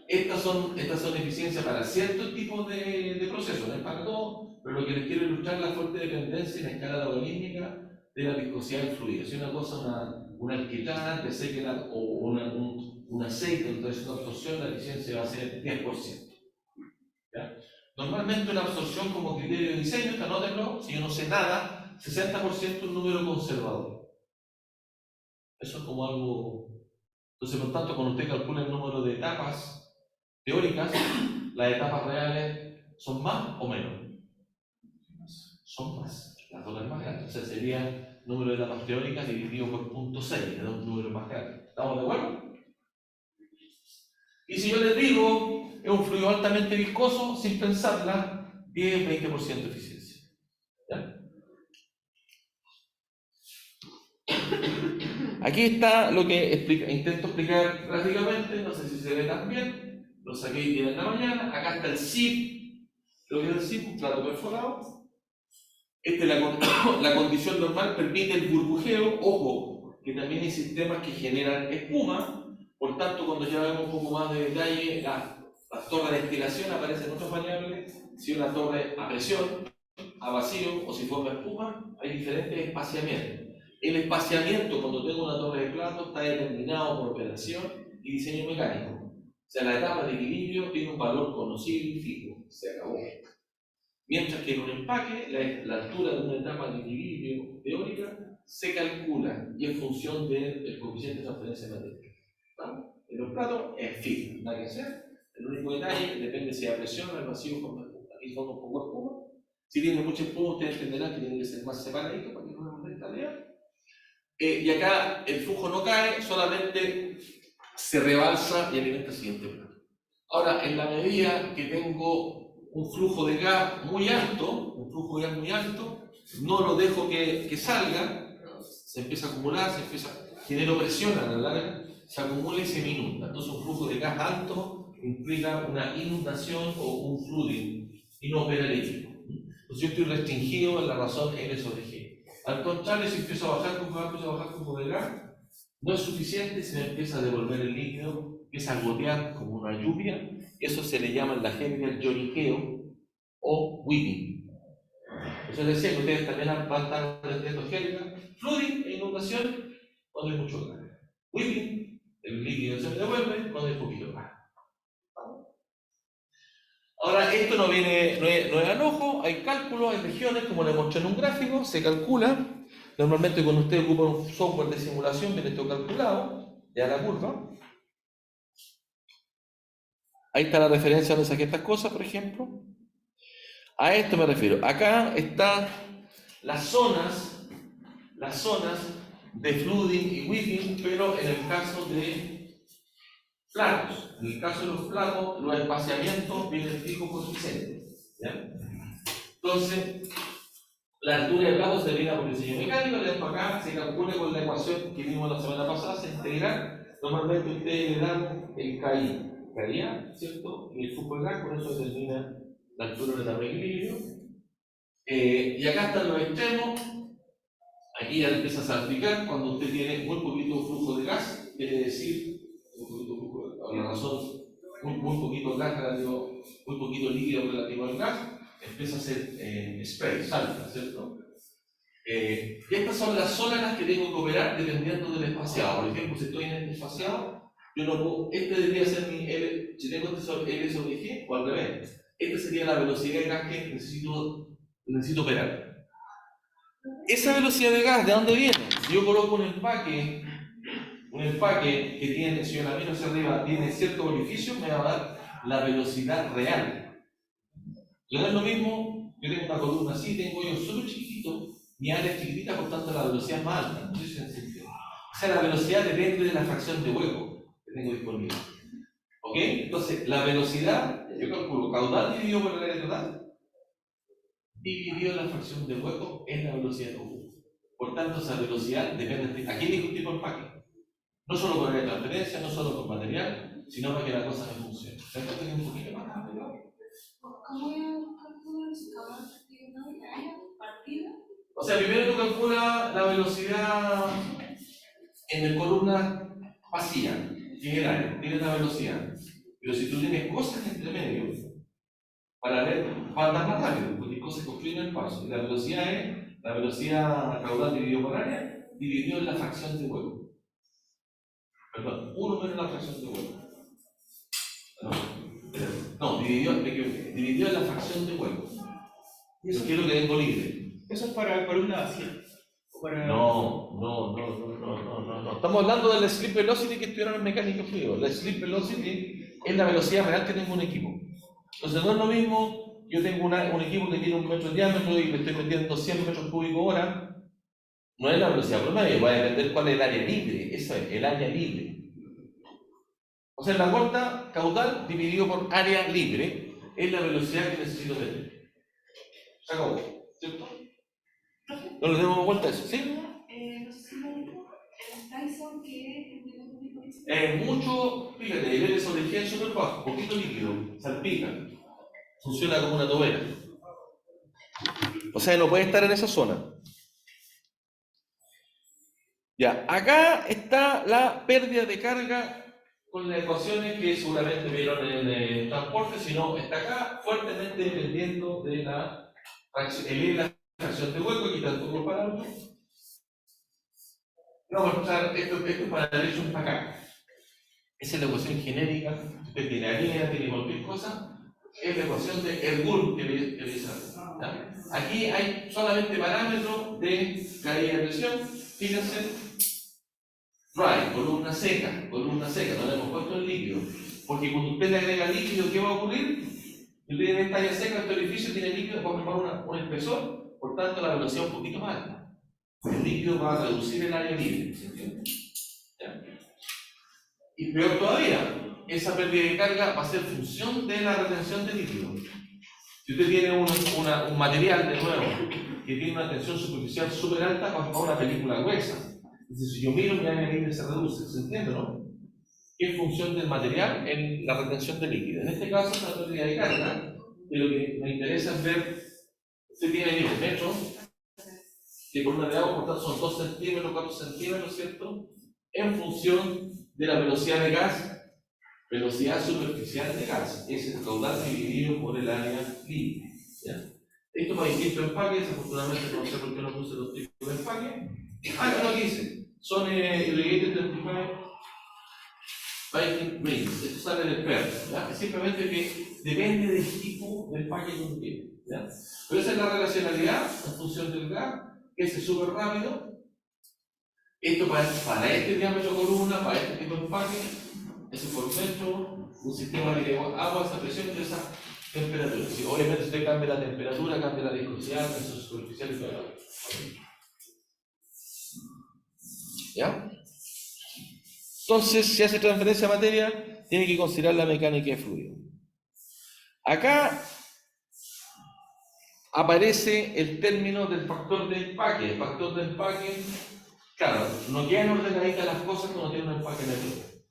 estas son eficiencias para ciertos tipos de procesos, no es para todo, pero lo que les quiero ilustrar es la fuerte dependencia en la escala logarítmica de la viscosidad del fluido. Si una cosa, una alquitrán, seque o un aceite, entonces una absorción, la eficiencia va a ser 10%. ¿Ya? Normalmente una absorción como criterio de diseño, anótenlo, si yo no sé nada, 60% es un número conservador. Eso es como algo. Entonces, por tanto, cuando usted calcula el número de etapas teóricas, las etapas reales son más o menos. Son más. Las dos más grandes. O sea, sería el número de etapas teóricas dividido por 0.6, que da un número más grande. ¿Estamos de acuerdo? Y si yo les digo, es un fluido altamente viscoso, sin pensarla, 10-20% de eficiencia. ¿Ya? Aquí está lo que intento explicar gráficamente, no sé si se ve tan bien, lo saqué hoy día en la mañana. Acá está el SIP, lo que es el SIP, un plato perforado. La condición normal permite el burbujeo. Ojo, que también hay sistemas que generan espuma, por tanto, cuando ya vemos un poco más de detalle, las torres de destilación aparecen otras variables. Si una torre a presión, a vacío o si forma espuma, hay diferentes espaciamientos. El espaciamiento, cuando tengo una torre de plato, está determinado por operación y diseño mecánico. O sea, la etapa de equilibrio tiene un valor conocido y fijo. Se acabó. Mientras que en un empaque, la altura de una etapa de equilibrio teórica se calcula y en función del coeficiente de transferencia de materia. ¿No? En los platos es fijo, nada que hacer. El único detalle depende si hay presión o el vacío forma espuma. Aquí forma un poco de espuma. Si tiene mucha espuma, ustedes entenderán que tiene que ser más separadito para que no nos den tarea. Y acá el flujo no cae, solamente se rebalsa y alimenta el siguiente plato. Ahora, en la medida que tengo un flujo de gas muy alto, no lo dejo que salga, se empieza a acumular, genero presión a la larga, se acumula y se me inunda. Entonces un flujo de gas alto implica una inundación o un flooding inoperativo. Entonces yo estoy restringido en la razón L sobre G. Al contrario, si empiezo a bajar flujo de gas, no es suficiente, si me empieza a devolver el líquido, empieza a gotear como una lluvia. Eso se le llama en la jerga el lloriqueo o whipping. Eso decía que ustedes también van a estar entendiendo jerga, flooding e inundación cuando hay mucho gas. Whipping, el líquido se me devuelve cuando hay poquito gas. Ahora, esto no es al ojo, hay cálculos, hay regiones, como les mostré en un gráfico, se calcula. Normalmente cuando usted ocupa un software de simulación, viene esto calculado, ya la curva. Ahí está la referencia donde saqué estas cosas, por ejemplo. A esto me refiero. Acá están las zonas de flooding y whipping, pero en el caso de platos. En el caso de los platos, los espaciamientos vienen fijos coeficientes. ¿Ya? Entonces, la altura del plato se determina por el diseño mecánico, y después acá se calcula con la ecuación que vimos la semana pasada, se integra. Normalmente ustedes le dan el KI, ¿cierto? Y el flujo de gas, por eso determina la altura de la equilibrio. Y acá están los extremos. Aquí ya empieza a salpicar cuando usted tiene muy poquito flujo de gas, quiere decir, la razón, muy poquito gas relativo, muy poquito líquido relativo al gas, empieza a hacer spray, salta, ¿cierto? Y estas son las zonas en las que tengo que operar dependiendo del espaciado. Por ejemplo, si estoy en este espaciado, yo no puedo, este debería ser mi L, si tengo este sobre L sobre G, o al revés. Esta sería la velocidad de gas que necesito operar. Esa velocidad de gas, ¿de dónde viene? Si yo coloco un empaque que tiene, si yo la miro hacia arriba, tiene cierto orificio, me va a dar la velocidad real. No es lo mismo, yo tengo una columna así, tengo yo solo chiquitito, Mi área es chiquitita, por tanto la velocidad es más alta. No sé si se entiende. O sea, la velocidad depende de la fracción de hueco que tengo disponible. ¿Ok? Entonces, la velocidad, yo calculo caudal dividido por el área total, dividido la fracción de hueco es la velocidad de hueco. Por tanto, esa velocidad depende de... Aquí hay un tipo de empaque. No solo por área de transferencia, no solo por material, sino para que la cosa me funcione. ¿Se dan cuenta que es un poquito más complicado? ¿Cómo calculan si cada partida? O sea, primero tú calculas la velocidad en el columna vacía, que es el área, tienes la velocidad. Pero si tú tienes cosas entre medio, para ver, va a andar más rápido, porque hay cosas que construyen el paso. Y la velocidad es la velocidad caudal dividido por área, dividido en la fracción de hueco. Perdón, 1 menos la fracción de hueco. No, dividido en la fracción de hueco. Y eso, Yo quiero que tengo libre. eso es para columna vacía. O para... No. Estamos hablando del slip velocity que estudiaron en mecánica fluida. La slip velocity es la velocidad real que tengo un equipo. Entonces no es lo mismo, yo tengo un equipo que tiene 1 metro de diámetro y le estoy metiendo 100 metros cúbicos hora. No es la velocidad promedio, va a depender cuál es el área libre. Eso es, el área libre. O sea, la corta caudal dividido por área libre es la velocidad que necesito tener. Se acabó, ¿cierto? ¿No le demos vuelta a eso? ¿Sí? No sé si me dijo, el Tyson que Mucho, fíjate, el L sobre G es súper bajo, poquito líquido, salpica, funciona como una tobera. O sea, no puede estar en esa zona. Ya, acá está la pérdida de carga con las ecuaciones que seguramente vieron en el transporte, sino está acá fuertemente dependiendo de la fracción de hueco, aquí tampoco los parámetros. Vamos a usar esto para derecho para acá. Esa es la ecuación genérica, usted tiene arena, tiene cualquier cosa, es la ecuación de Ergun que le sale. Aquí hay solamente parámetros de caída de presión, fíjense. Dry, columna seca, no le hemos puesto el líquido. Porque cuando usted le agrega líquido, ¿qué va a ocurrir? Si usted tiene talla seca, este orificio tiene líquido, va a formar un espesor, por tanto la velocidad es un poquito más alta. El líquido va a reducir el área libre, ¿se entiende? ¿Ya? Y peor todavía, esa pérdida de carga va a ser función de la retención de líquido. Si usted tiene un material de nuevo que tiene una tensión superficial súper alta, va a formar una película gruesa. Entonces, si yo miro, mi área libre se reduce, ¿se entiende, no? ¿Qué es función del material en la retención de líquido? En este caso es la pérdida de carga, y lo que me interesa es ver, usted tiene el metro, que columna de agua, por tanto son 2 centímetros, 4 centímetros, ¿cierto? En función de la velocidad de gas, velocidad superficial de gas, es el caudal dividido por el área libre. ¿Ya? Esto para distintos empaques, desafortunadamente no sé por qué no puse los tipos de empaque. No, aquí dice, son irrigated amplified piping rings, esto sale del PER, ¿ya? Simplemente que depende del tipo de empaque que uno tiene, ¿ya? Pero esa es la relacionalidad en función del gas, que es súper rápido. Esto para este diámetro columna, para este tipo de empaque, es por metro, un sistema de agua, esa presión y esa temperatura. Si obviamente usted cambia la temperatura, cambia la viscosidad, la tensión superficial y todo. ¿Ya? Entonces, si hace transferencia de materia, tiene que considerar la mecánica de fluido. Acá aparece el término del factor de empaque. El factor de empaque, claro, no quedan ordenaditas las cosas cuando tiene un empaque neutro.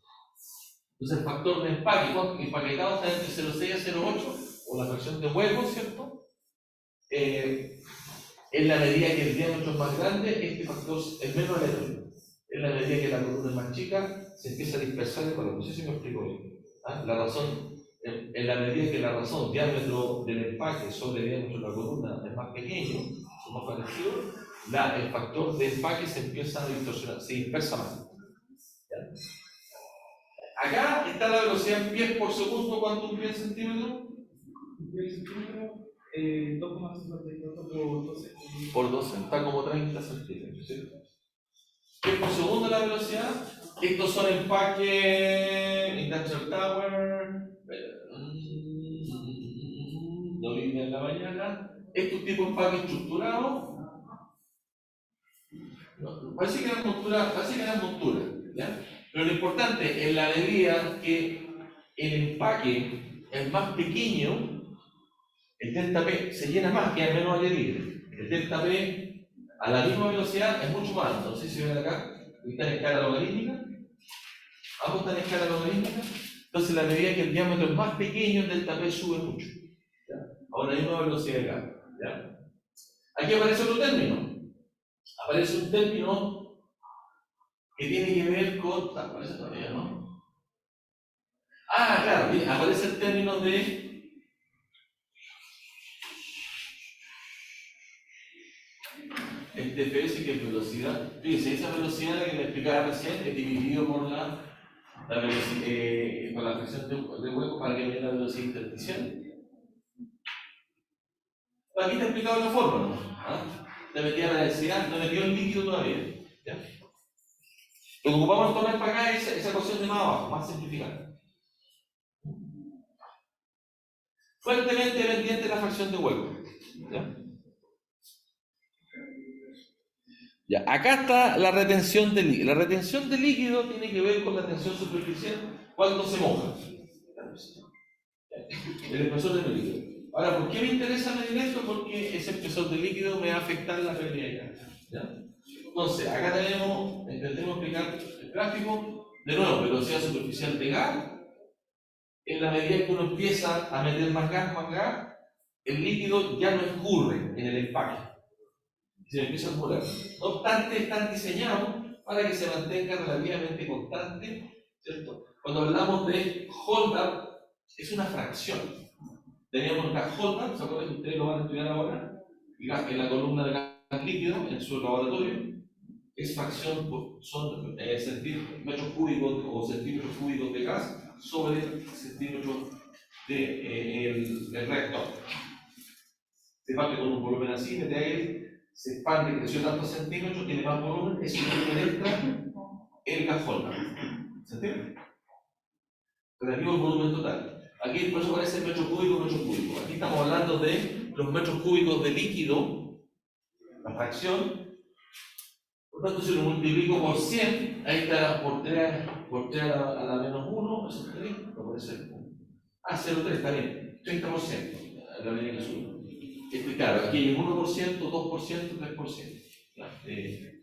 Entonces, el factor de empaque, ¿cuánto? Empaquetado está entre 0,6 a 0,8, o la fracción de hueco, ¿cierto? En la medida que el diámetro es más grande, este factor es menos aleatorio. En la medida que la columna es más chica, se empieza a dispersar el valor. No sé si me explico bien. La razón, en la medida que la razón, diámetro del empaque sobre el diámetro de la columna es más pequeño, son más parecidos, el factor de empaque se empieza a distorsionar, se dispersa más. ¿Ya? Acá está la velocidad en pies por segundo. ¿Cuánto un pie en centímetro? Un pie en centímetro, 2,52 por 12. Por 12, está como 30 centímetros, ¿cierto? ¿Qué por segundo la velocidad? Estos son empaques Industrial Tower, no vine en la mañana. Estos tipos de empaques estructurados No, parece que eran monturas, ¿ya? Pero lo importante en la medida que el empaque es más pequeño, el delta P se llena más, queda menos área libre. El delta P a la misma velocidad es mucho más alto. No sé si ven acá, está en escala logarítmica. Ambos están en escala logarítmica. Entonces, a la medida que el diámetro es más pequeño, el delta P sube mucho, ¿ya? A una misma velocidad de cambio, ¿ya? Aquí aparece otro término. Aparece un término que tiene que ver con. Aparece todavía, ¿no? Ah, claro, bien, aparece el término de. Este FPS, que es velocidad. Fíjense, esa velocidad la que le explicaba recién es dividido por la fracción de hueco para que vea la velocidad intersticial. Aquí te he explicado la fórmula, ¿no? ¿Ah? Te metía la densidad, no metió el líquido todavía, ¿ya? Lo que ocupamos tomar para acá es esa ecuación de más abajo, más simplificada. Fuertemente dependiente de la fracción de hueco, ¿ya? Ya, acá está la retención de líquido. La retención de líquido tiene que ver con la tensión superficial cuando se moja. El espesor del líquido. Ahora, ¿por qué me interesa medir esto? Porque ese espesor de líquido me va a afectar la pérdida de carga, ¿ya? Entonces, acá intentemos explicar el gráfico. De nuevo, velocidad superficial de gas. En la medida que uno empieza a meter más gas, el líquido ya no escurre en el empaque. Se empieza a acumular. No obstante, están diseñados para que se mantenga relativamente constante, ¿cierto? Cuando hablamos de Holdap, es una fracción. Teníamos gas Holdap, ¿se acuerdan que ustedes lo van a estudiar ahora? En la columna de gas líquido en su laboratorio. Es fracción, son metros cúbicos o centímetros cúbicos de gas sobre centímetros del reactor. Se parte con un volumen así, de aire, se expande, creció tantos centímetros, tiene más volumen, es un volumen extra, el gas Holdap. ¿Se entiende? Relativo al volumen total. Aquí por eso aparece metro cúbico, metro cúbico. Aquí estamos hablando de los metros cúbicos de líquido, la fracción. Por tanto, si lo multiplico por 100, ahí está por 3 a la menos 1, eso es 3, no puede ser. Ah, 0,3, está bien, 30%, la medida que sube. Claro, aquí hay un 1%, 2%, 3%. De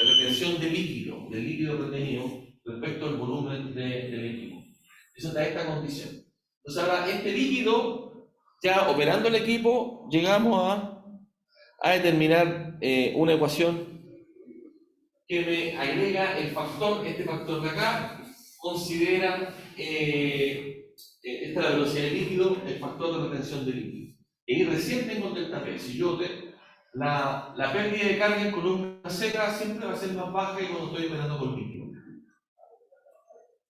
retención de líquido retenido respecto al volumen del equipo. Eso está esta condición. Entonces ahora, este líquido, ya operando el equipo, llegamos a determinar una ecuación que me agrega el factor, este factor de acá, considera, esta es la velocidad del líquido, el factor de retención del líquido. Y ahí recién tengo el delta P. Si yo la pérdida de carga en columna seca siempre va a ser más baja que cuando estoy operando con líquido.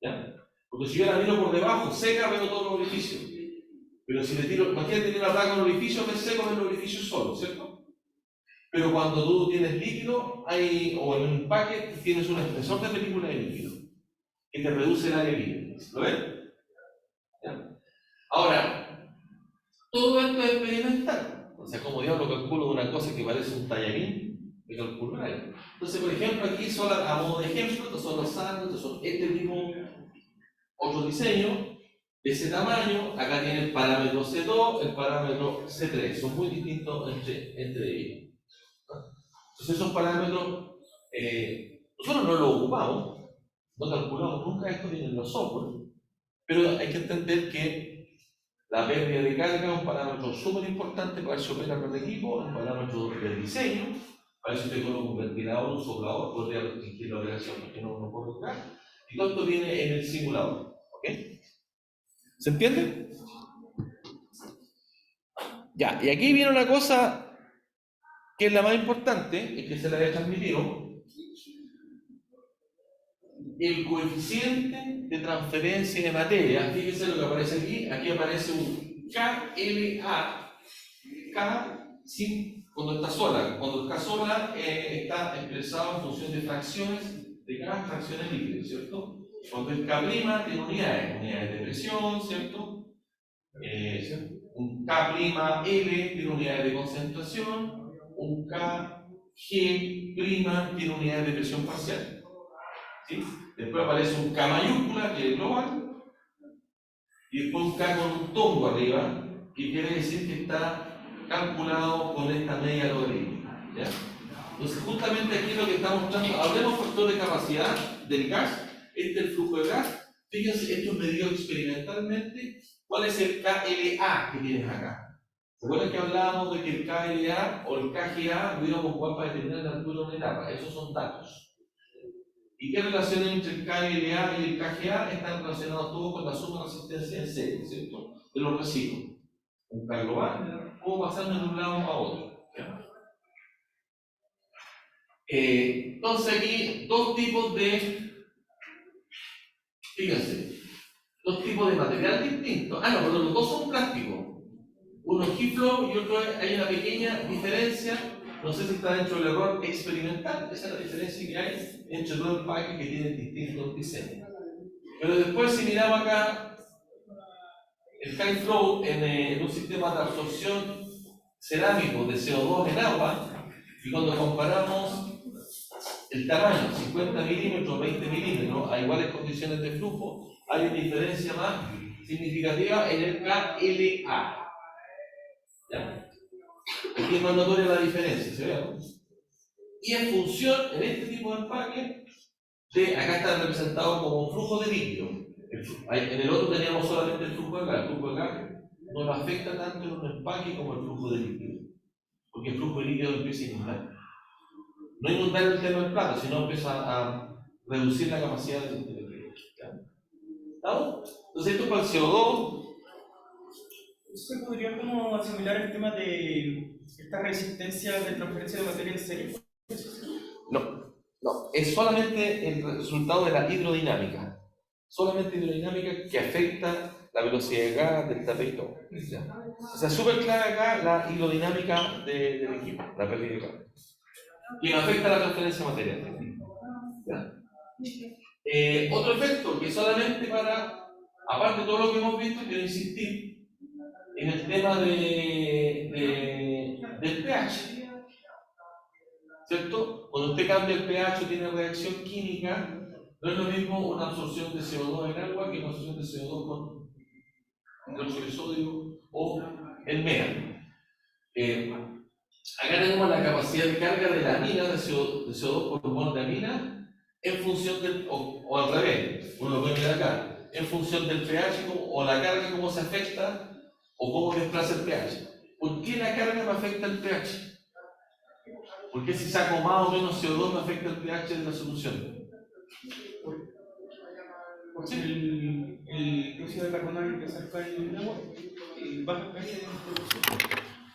¿Ya? Porque si yo la miro por debajo, seca, veo todos los orificios. Pero si le tiro, imagínate tener una placa en un orificio, ves seco en el orificio solo, ¿cierto? Pero cuando tú tienes líquido, o en un empaque, tienes un espesor de película de líquido que te reduce el área libre. ¿Lo ven? ¿Ya? Ahora, todo esto es experimental. O sea, como diablo calculo una cosa que parece un tallarín, de calcular algo. Entonces, por ejemplo, aquí son a modo de ejemplo, estos son los santos, estos son este tipo, otro diseño, de ese tamaño. Acá tiene el parámetro C2, el parámetro C3. Son muy distintos entre ellos. Entonces esos parámetros, nosotros no los ocupamos, no calculamos nunca esto ni en los software, pero hay que entender que la pérdida de carga es un parámetro súper importante para ver si opera con el equipo, un parámetro del diseño, para ver si usted coloca un ventilador, un soplador, podría restringir la operación porque no puede tocar, y todo esto viene en el simulador. ¿Ok? ¿Se entiende? Ya, y aquí viene una cosa que es la más importante, y que se la había transmitido. El coeficiente de transferencia de materia, fíjense lo que aparece aquí. Aquí aparece un KLA, K cuando está sola. Cuando está sola está expresado en función de fracciones de gas, fracciones líquidas, ¿cierto? Cuando es K' tiene unidades de presión, ¿cierto? Un K'L tiene unidades de concentración, un K G' tiene unidades de presión parcial. ¿Sí? Después aparece un K mayúscula, que es global, y después un K con un tongo arriba, que quiere decir que está calculado con esta media logarítmica. ¿Ya? Entonces, justamente aquí lo que estamos mostrando, hablemos factor de capacidad del gas, este es el flujo de gas. Fíjense, esto es medido experimentalmente. ¿Cuál es el KLA que tienes acá? ¿Se acuerdan que hablábamos de que el KLA o el KGA lo íbamos a ocupar para determinar la altura de una etapa? Esos son datos. ¿Y qué relación hay entre el KLA y el KGA? Están relacionados todos con la suma de resistencia en serie, ¿cierto? De los residuos. Un K global, cómo pasando de un lado a otro. ¿Ya? Entonces aquí, fíjense, dos tipos de material distintos. No, pero los dos son plásticos. Uno es G-Flow y otro hay una pequeña diferencia, no sé si está dentro del error experimental, esa es la diferencia que hay entre dos empaques que tienen distintos diseños. Pero después, si miramos acá, el high flow en un sistema de absorción cerámico de CO2 en agua, y cuando comparamos el tamaño, 50 milímetros, 20 milímetros, a iguales condiciones de flujo, hay una diferencia más significativa en el KLA. ¿Ya? Aquí es más notoria la diferencia, ¿se ve? Y en función, en este tipo de empaque, acá está representado como un flujo de líquido. En el otro teníamos solamente el flujo de gas. El flujo de gas no nos afecta tanto en un empaque como el flujo de líquido. Porque el flujo de líquido empieza a inundar. No inundar el tema del plato, sino empieza a reducir la capacidad del líquido. ¿Estamos? Entonces esto es para el CO2. ¿Se podría como asimilar el tema de esta resistencia de transferencia de materia en serie? No, es solamente el resultado de la hidrodinámica. Solamente hidrodinámica que afecta la velocidad de gas, del tapete. O sea, súper clara acá la hidrodinámica del equipo, la pérdida de gas. Y afecta la transferencia material. ¿Ya? Otro efecto que solamente aparte de todo lo que hemos visto, quiero insistir en el tema del pH. ¿Cierto? Cuando usted cambia el pH o tiene reacción química, no es lo mismo una absorción de CO2 en agua que una absorción de CO2 con hidróxido de sodio o el MEA. Acá tenemos la capacidad de carga de la amina de CO2 por mol de amina en función del, o al revés, uno lo puede mirar acá, en función del pH o la carga, cómo se afecta o cómo desplaza el pH. ¿Por qué la carga me afecta el pH? ¿Por qué si saco más o menos CO2 me afecta el pH de la solución? Porque el dióxido de carbono que saca el agua baja el pH.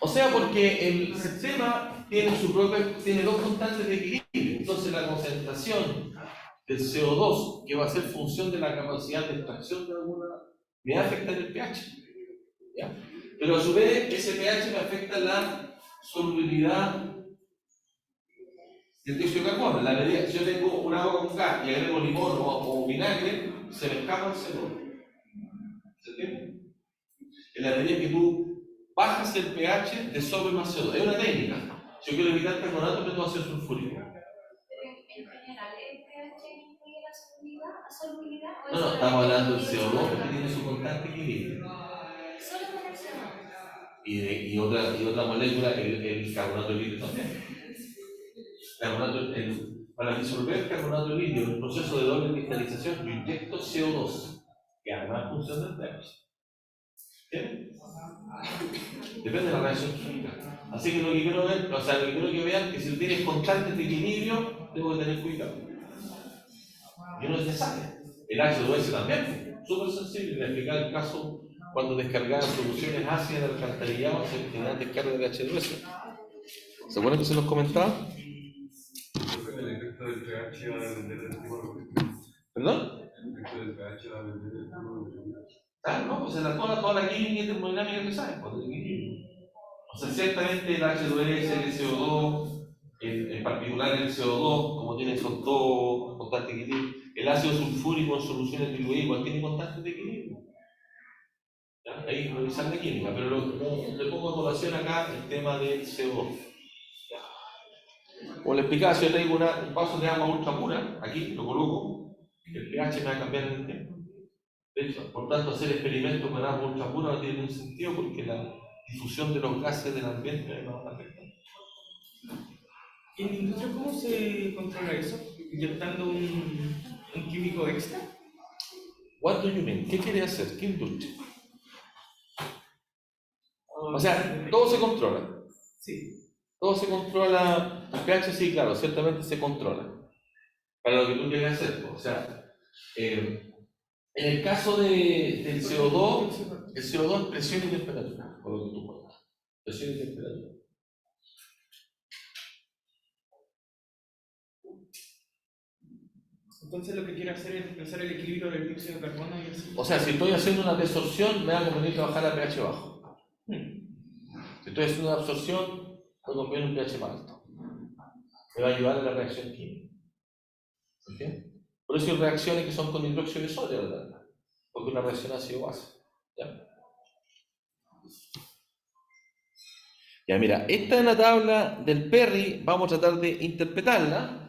O sea, porque el sistema tiene dos constantes de equilibrio. Entonces la concentración del CO2, que va a ser función de la capacidad de extracción de alguna, me va a afectar el pH. ¿Ya? Pero a su vez, ese pH me afecta la solubilidad del dióxido de carbono. La medida, si yo tengo un agua con gas y agrego limón o vinagre, se me escapa el CO2. ¿Se entiende? En la medida que tú bajas el pH, dissolve más CO2. Es una técnica. Si yo quiero evitar carbonato, meto ácido sulfúrico. En general, ¿el pH incluye la solubilidad? No, estamos hablando del CO2 que tiene su constante equilibrio. Solo con el CO2. Y otra molécula, el carbonato de litio también. Para disolver carbonato de litio en el proceso de doble cristalización, yo inyecto CO2, que además funciona del pH. ¿Entienden? Depende de la reacción química. Así que lo que quiero ver, lo que quiero que vean es que si tú tienes constantes de equilibrio, tengo que tener cuidado. Y no es necesario. El H2S también, súper sensible. Le explicar el caso cuando descargaban soluciones ácidas del alcantarillado, se generan descargas de H2S. ¿Se acuerdan que se los comentaba? El efecto del pH va a depender del tipo de producción. ¿Perdón? El efecto del pH va a depender del tipo de producción. Claro, no, pues toda la química y termodinámica que saben, pues, del equilibrio. O sea, ciertamente el H2S, el CO2, en particular el CO2, como tiene esos dos constantes de equilibrio, el ácido sulfúrico en soluciones diluidas igual tiene constantes de equilibrio. ¿Ya? Ahí revisar la química, pero le pongo a colación acá el tema del CO2. ¿Ya? como le explicaba, si yo traigo un vaso de agua ultra pura, aquí lo coloco, el pH me va a cambiar en el tiempo. De hecho, por tanto, hacer experimentos con agua ultra pura no tiene ningún sentido porque la difusión de los gases del ambiente no va a afectar. ¿Y en la industria cómo se controla eso? ¿Inyectando un químico extra? What do you mean? ¿Qué quiere hacer? ¿Qué industria? O sea, todo se controla. Sí. Todo se controla. El pH sí, claro, ciertamente se controla. Para lo que tú quieres hacer. O sea, en el caso del CO2, el CO2 es presión y temperatura, por lo que tú cuentas. Presión y temperatura. Entonces lo que quiero hacer es pensar el equilibrio del dióxido de carbono y así. O sea, si estoy haciendo una desorción, me va a convenir trabajar a pH bajo. Si estoy haciendo una absorción, me conviene un pH más alto. Me va a ayudar a la reacción química. ¿Okay? Por eso hay reacciones que son con hidróxido de sodio, ¿verdad? Porque una reacción ácido-base. ¿Ya? Ya, mira, esta es la tabla del Perry, vamos a tratar de interpretarla.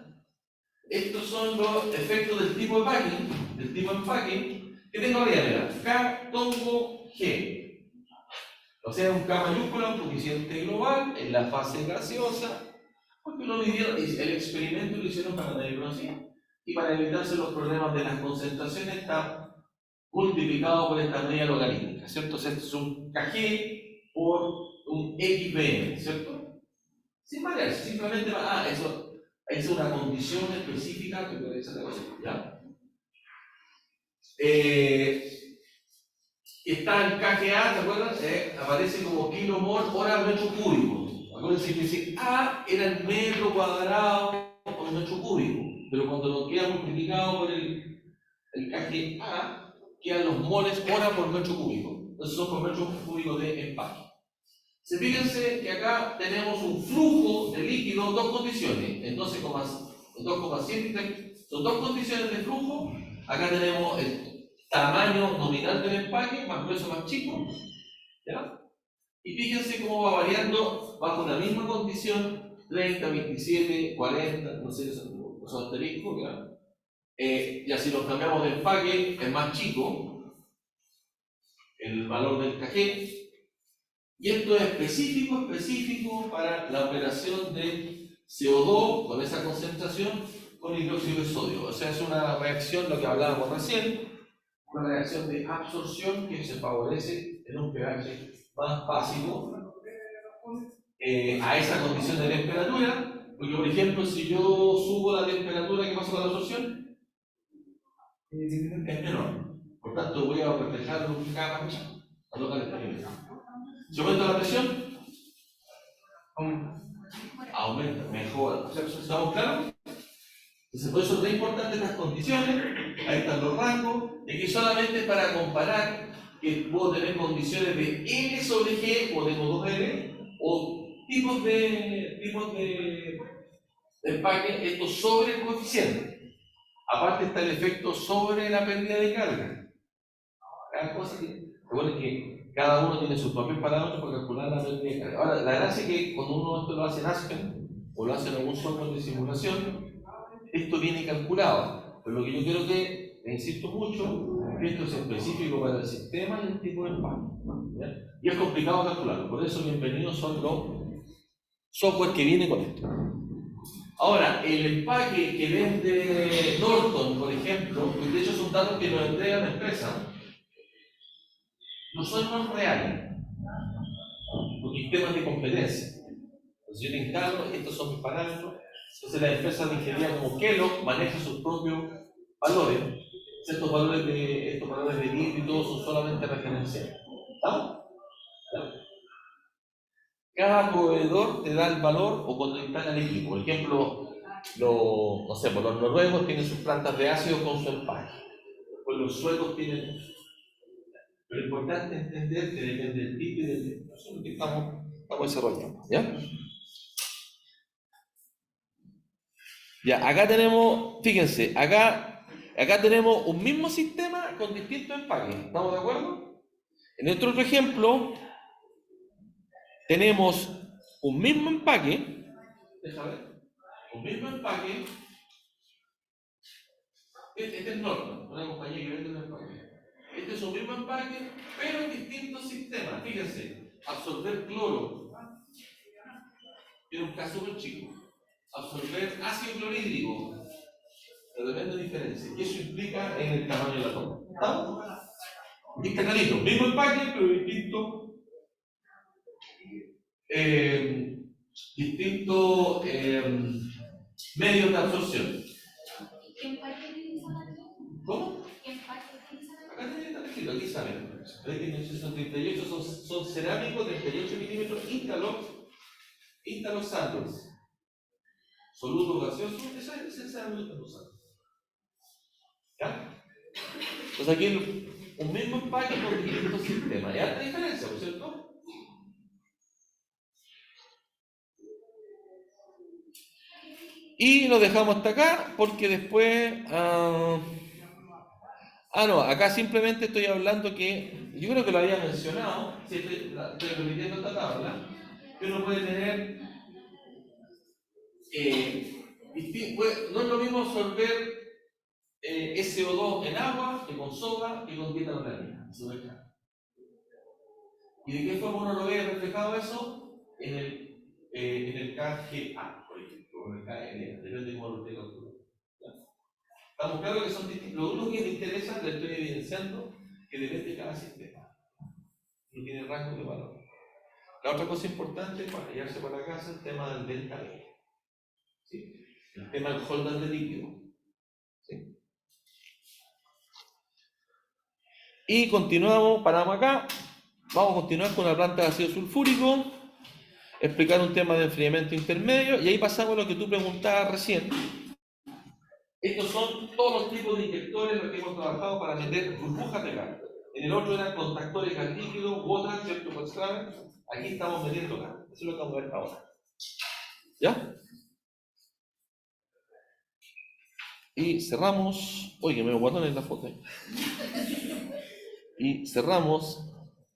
Estos son los efectos del tipo de empaque, que tengo arriba, mira, K, tongo, G. O sea, un K mayúscula, un coeficiente global, en la fase gaseosa, porque lo midieron, el experimento lo hicieron para medirlo así, y para evitarse los problemas de las concentraciones está multiplicado por esta medida logarítmica, ¿cierto? O sea, esto es un Kg por un XPM, ¿cierto? Sin variarse, simplemente va, eso es una condición específica que puede ser la cosa, ¿ya? Está el KGA, ¿te acuerdas? Aparece como kilomol hora metro cúbico. Acuérdense que dice A era el metro cuadrado por metro cúbico, pero cuando lo queda multiplicado por el KGA, quedan los moles hora por metro cúbico. Entonces son por metro cúbico de empaque. Fíjense que acá tenemos un flujo de líquido, dos condiciones, en 2,7, son dos condiciones de flujo. Acá tenemos el tamaño nominal del empaque, más grueso, más chico, ¿ya? Y fíjense cómo va variando bajo la misma condición, 30, 27, 40, no sé, los asteriscos, ¿ya? Ya si los cambiamos de empaque, es más chico el valor del KG. Y esto es específico para la operación de CO2 con esa concentración con hidróxido de sodio. O sea, es una reacción, lo que hablábamos recién, una reacción de absorción que se favorece en un pH más básico a esa condición de temperatura. Porque, por ejemplo, si yo subo la temperatura, ¿qué pasa con la absorción? Es menor. Por tanto, voy a reflejar un K más chico, a lo calentamiento. Si aumento la presión, aumenta, mejora. ¿Estamos claros? Entonces, por eso es muy importante estas condiciones. Ahí están los rangos. Y aquí solamente para comparar que puedo tener condiciones de N sobre G o de modo R o tipos de empaque, esto sobre el coeficiente. Aparte está el efecto sobre la pérdida de carga. Cada cosa que, recuerden que cada uno tiene sus propios parámetros para calcular la pérdida de carga. Ahora, la gracia es que cuando uno esto lo hace en Aspen o lo hace en algún software de simulación, esto viene calculado. Pero lo que yo quiero que, insisto mucho, que esto es específico para el sistema y el tipo de empaque. ¿Ya? Y es complicado calcularlo. Por eso, bienvenidos son los software que viene con esto. Ahora, el empaque que vende Norton, por ejemplo, que de hecho son datos que nos entrega la empresa, no son los reales, porque hay temas de competencia. Entonces yo te encargo, estos son mis parámetros. Entonces la empresa de ingeniería como Kellogg maneja sus propios valores. Estos valores de litro y todo son solamente referenciales. ¿Estamos? Cada proveedor te da el valor o cuando instala el equipo. Por ejemplo, los noruegos tienen sus plantas de ácido con su empaque. Pues los suecos tienen. Pero lo importante es entender que depende del tipo y del tiempo. Eso es lo que estamos desarrollando. ¿Ya? Ya, acá tenemos, fíjense, acá tenemos un mismo sistema con distintos empaques. ¿Estamos de acuerdo? En este otro ejemplo, tenemos un mismo empaque, déjame ver, un mismo empaque. Este es Norton, una compañía que vende un empaque. Este es un mismo empaque, pero en distintos sistemas. Fíjense, absorber cloro, tiene un caso muy chico. Absorber ácido clorhídrico, tremenda diferencia. Y eso implica en el tamaño de la toma. ¿Estamos? Y está clarito, mismo empaque, pero distintos medios de absorción. ¿Qué empaque utilizan aquí? ¿Cómo? ¿Qué empaque utilizan aquí? Acá está escrito, aquí saben. Ven que son 38, son cerámicos 38 milímetros Interlock Sanders. Soluto gaseoso, ese es el cerámico Interlock Sanders. ¿Ya? Entonces aquí un mismo empaque con distintos sistemas. Hay alta diferencia, ¿no es cierto? Y lo dejamos hasta acá porque después. No, acá simplemente estoy hablando que. Yo creo que lo había mencionado. Si estoy repitiendo esta tabla. Que uno puede tener. No es lo mismo absorber SO2 en agua que con soda que con dieta orgánica. ¿Y de qué forma uno lo ve reflejado eso? En el KGA, por ejemplo, o en el KLA, depende de cómo lo esté calculando. Estamos claros que son distintos. Lo único que me interesa, le estoy evidenciando, que depende de cada sistema. No tiene rango de valor. La otra cosa importante para llevarse para la casa es el tema del delta B. ¿Sí? El tema del holder de líquido. ¿Sí? Y continuamos, paramos acá. Vamos a continuar con la planta de ácido sulfúrico, explicar un tema de enfriamiento intermedio y ahí pasamos a lo que tú preguntabas recién. Estos son todos los tipos de inyectores los que hemos trabajado para meter burbujas de gas. En el otro eran contactores gas líquido, water, ¿cierto? Aquí estamos metiendo gas. Eso es lo que vamos a ver ahora. ¿Ya? Y cerramos. Oye, me guardan en la foto. Y cerramos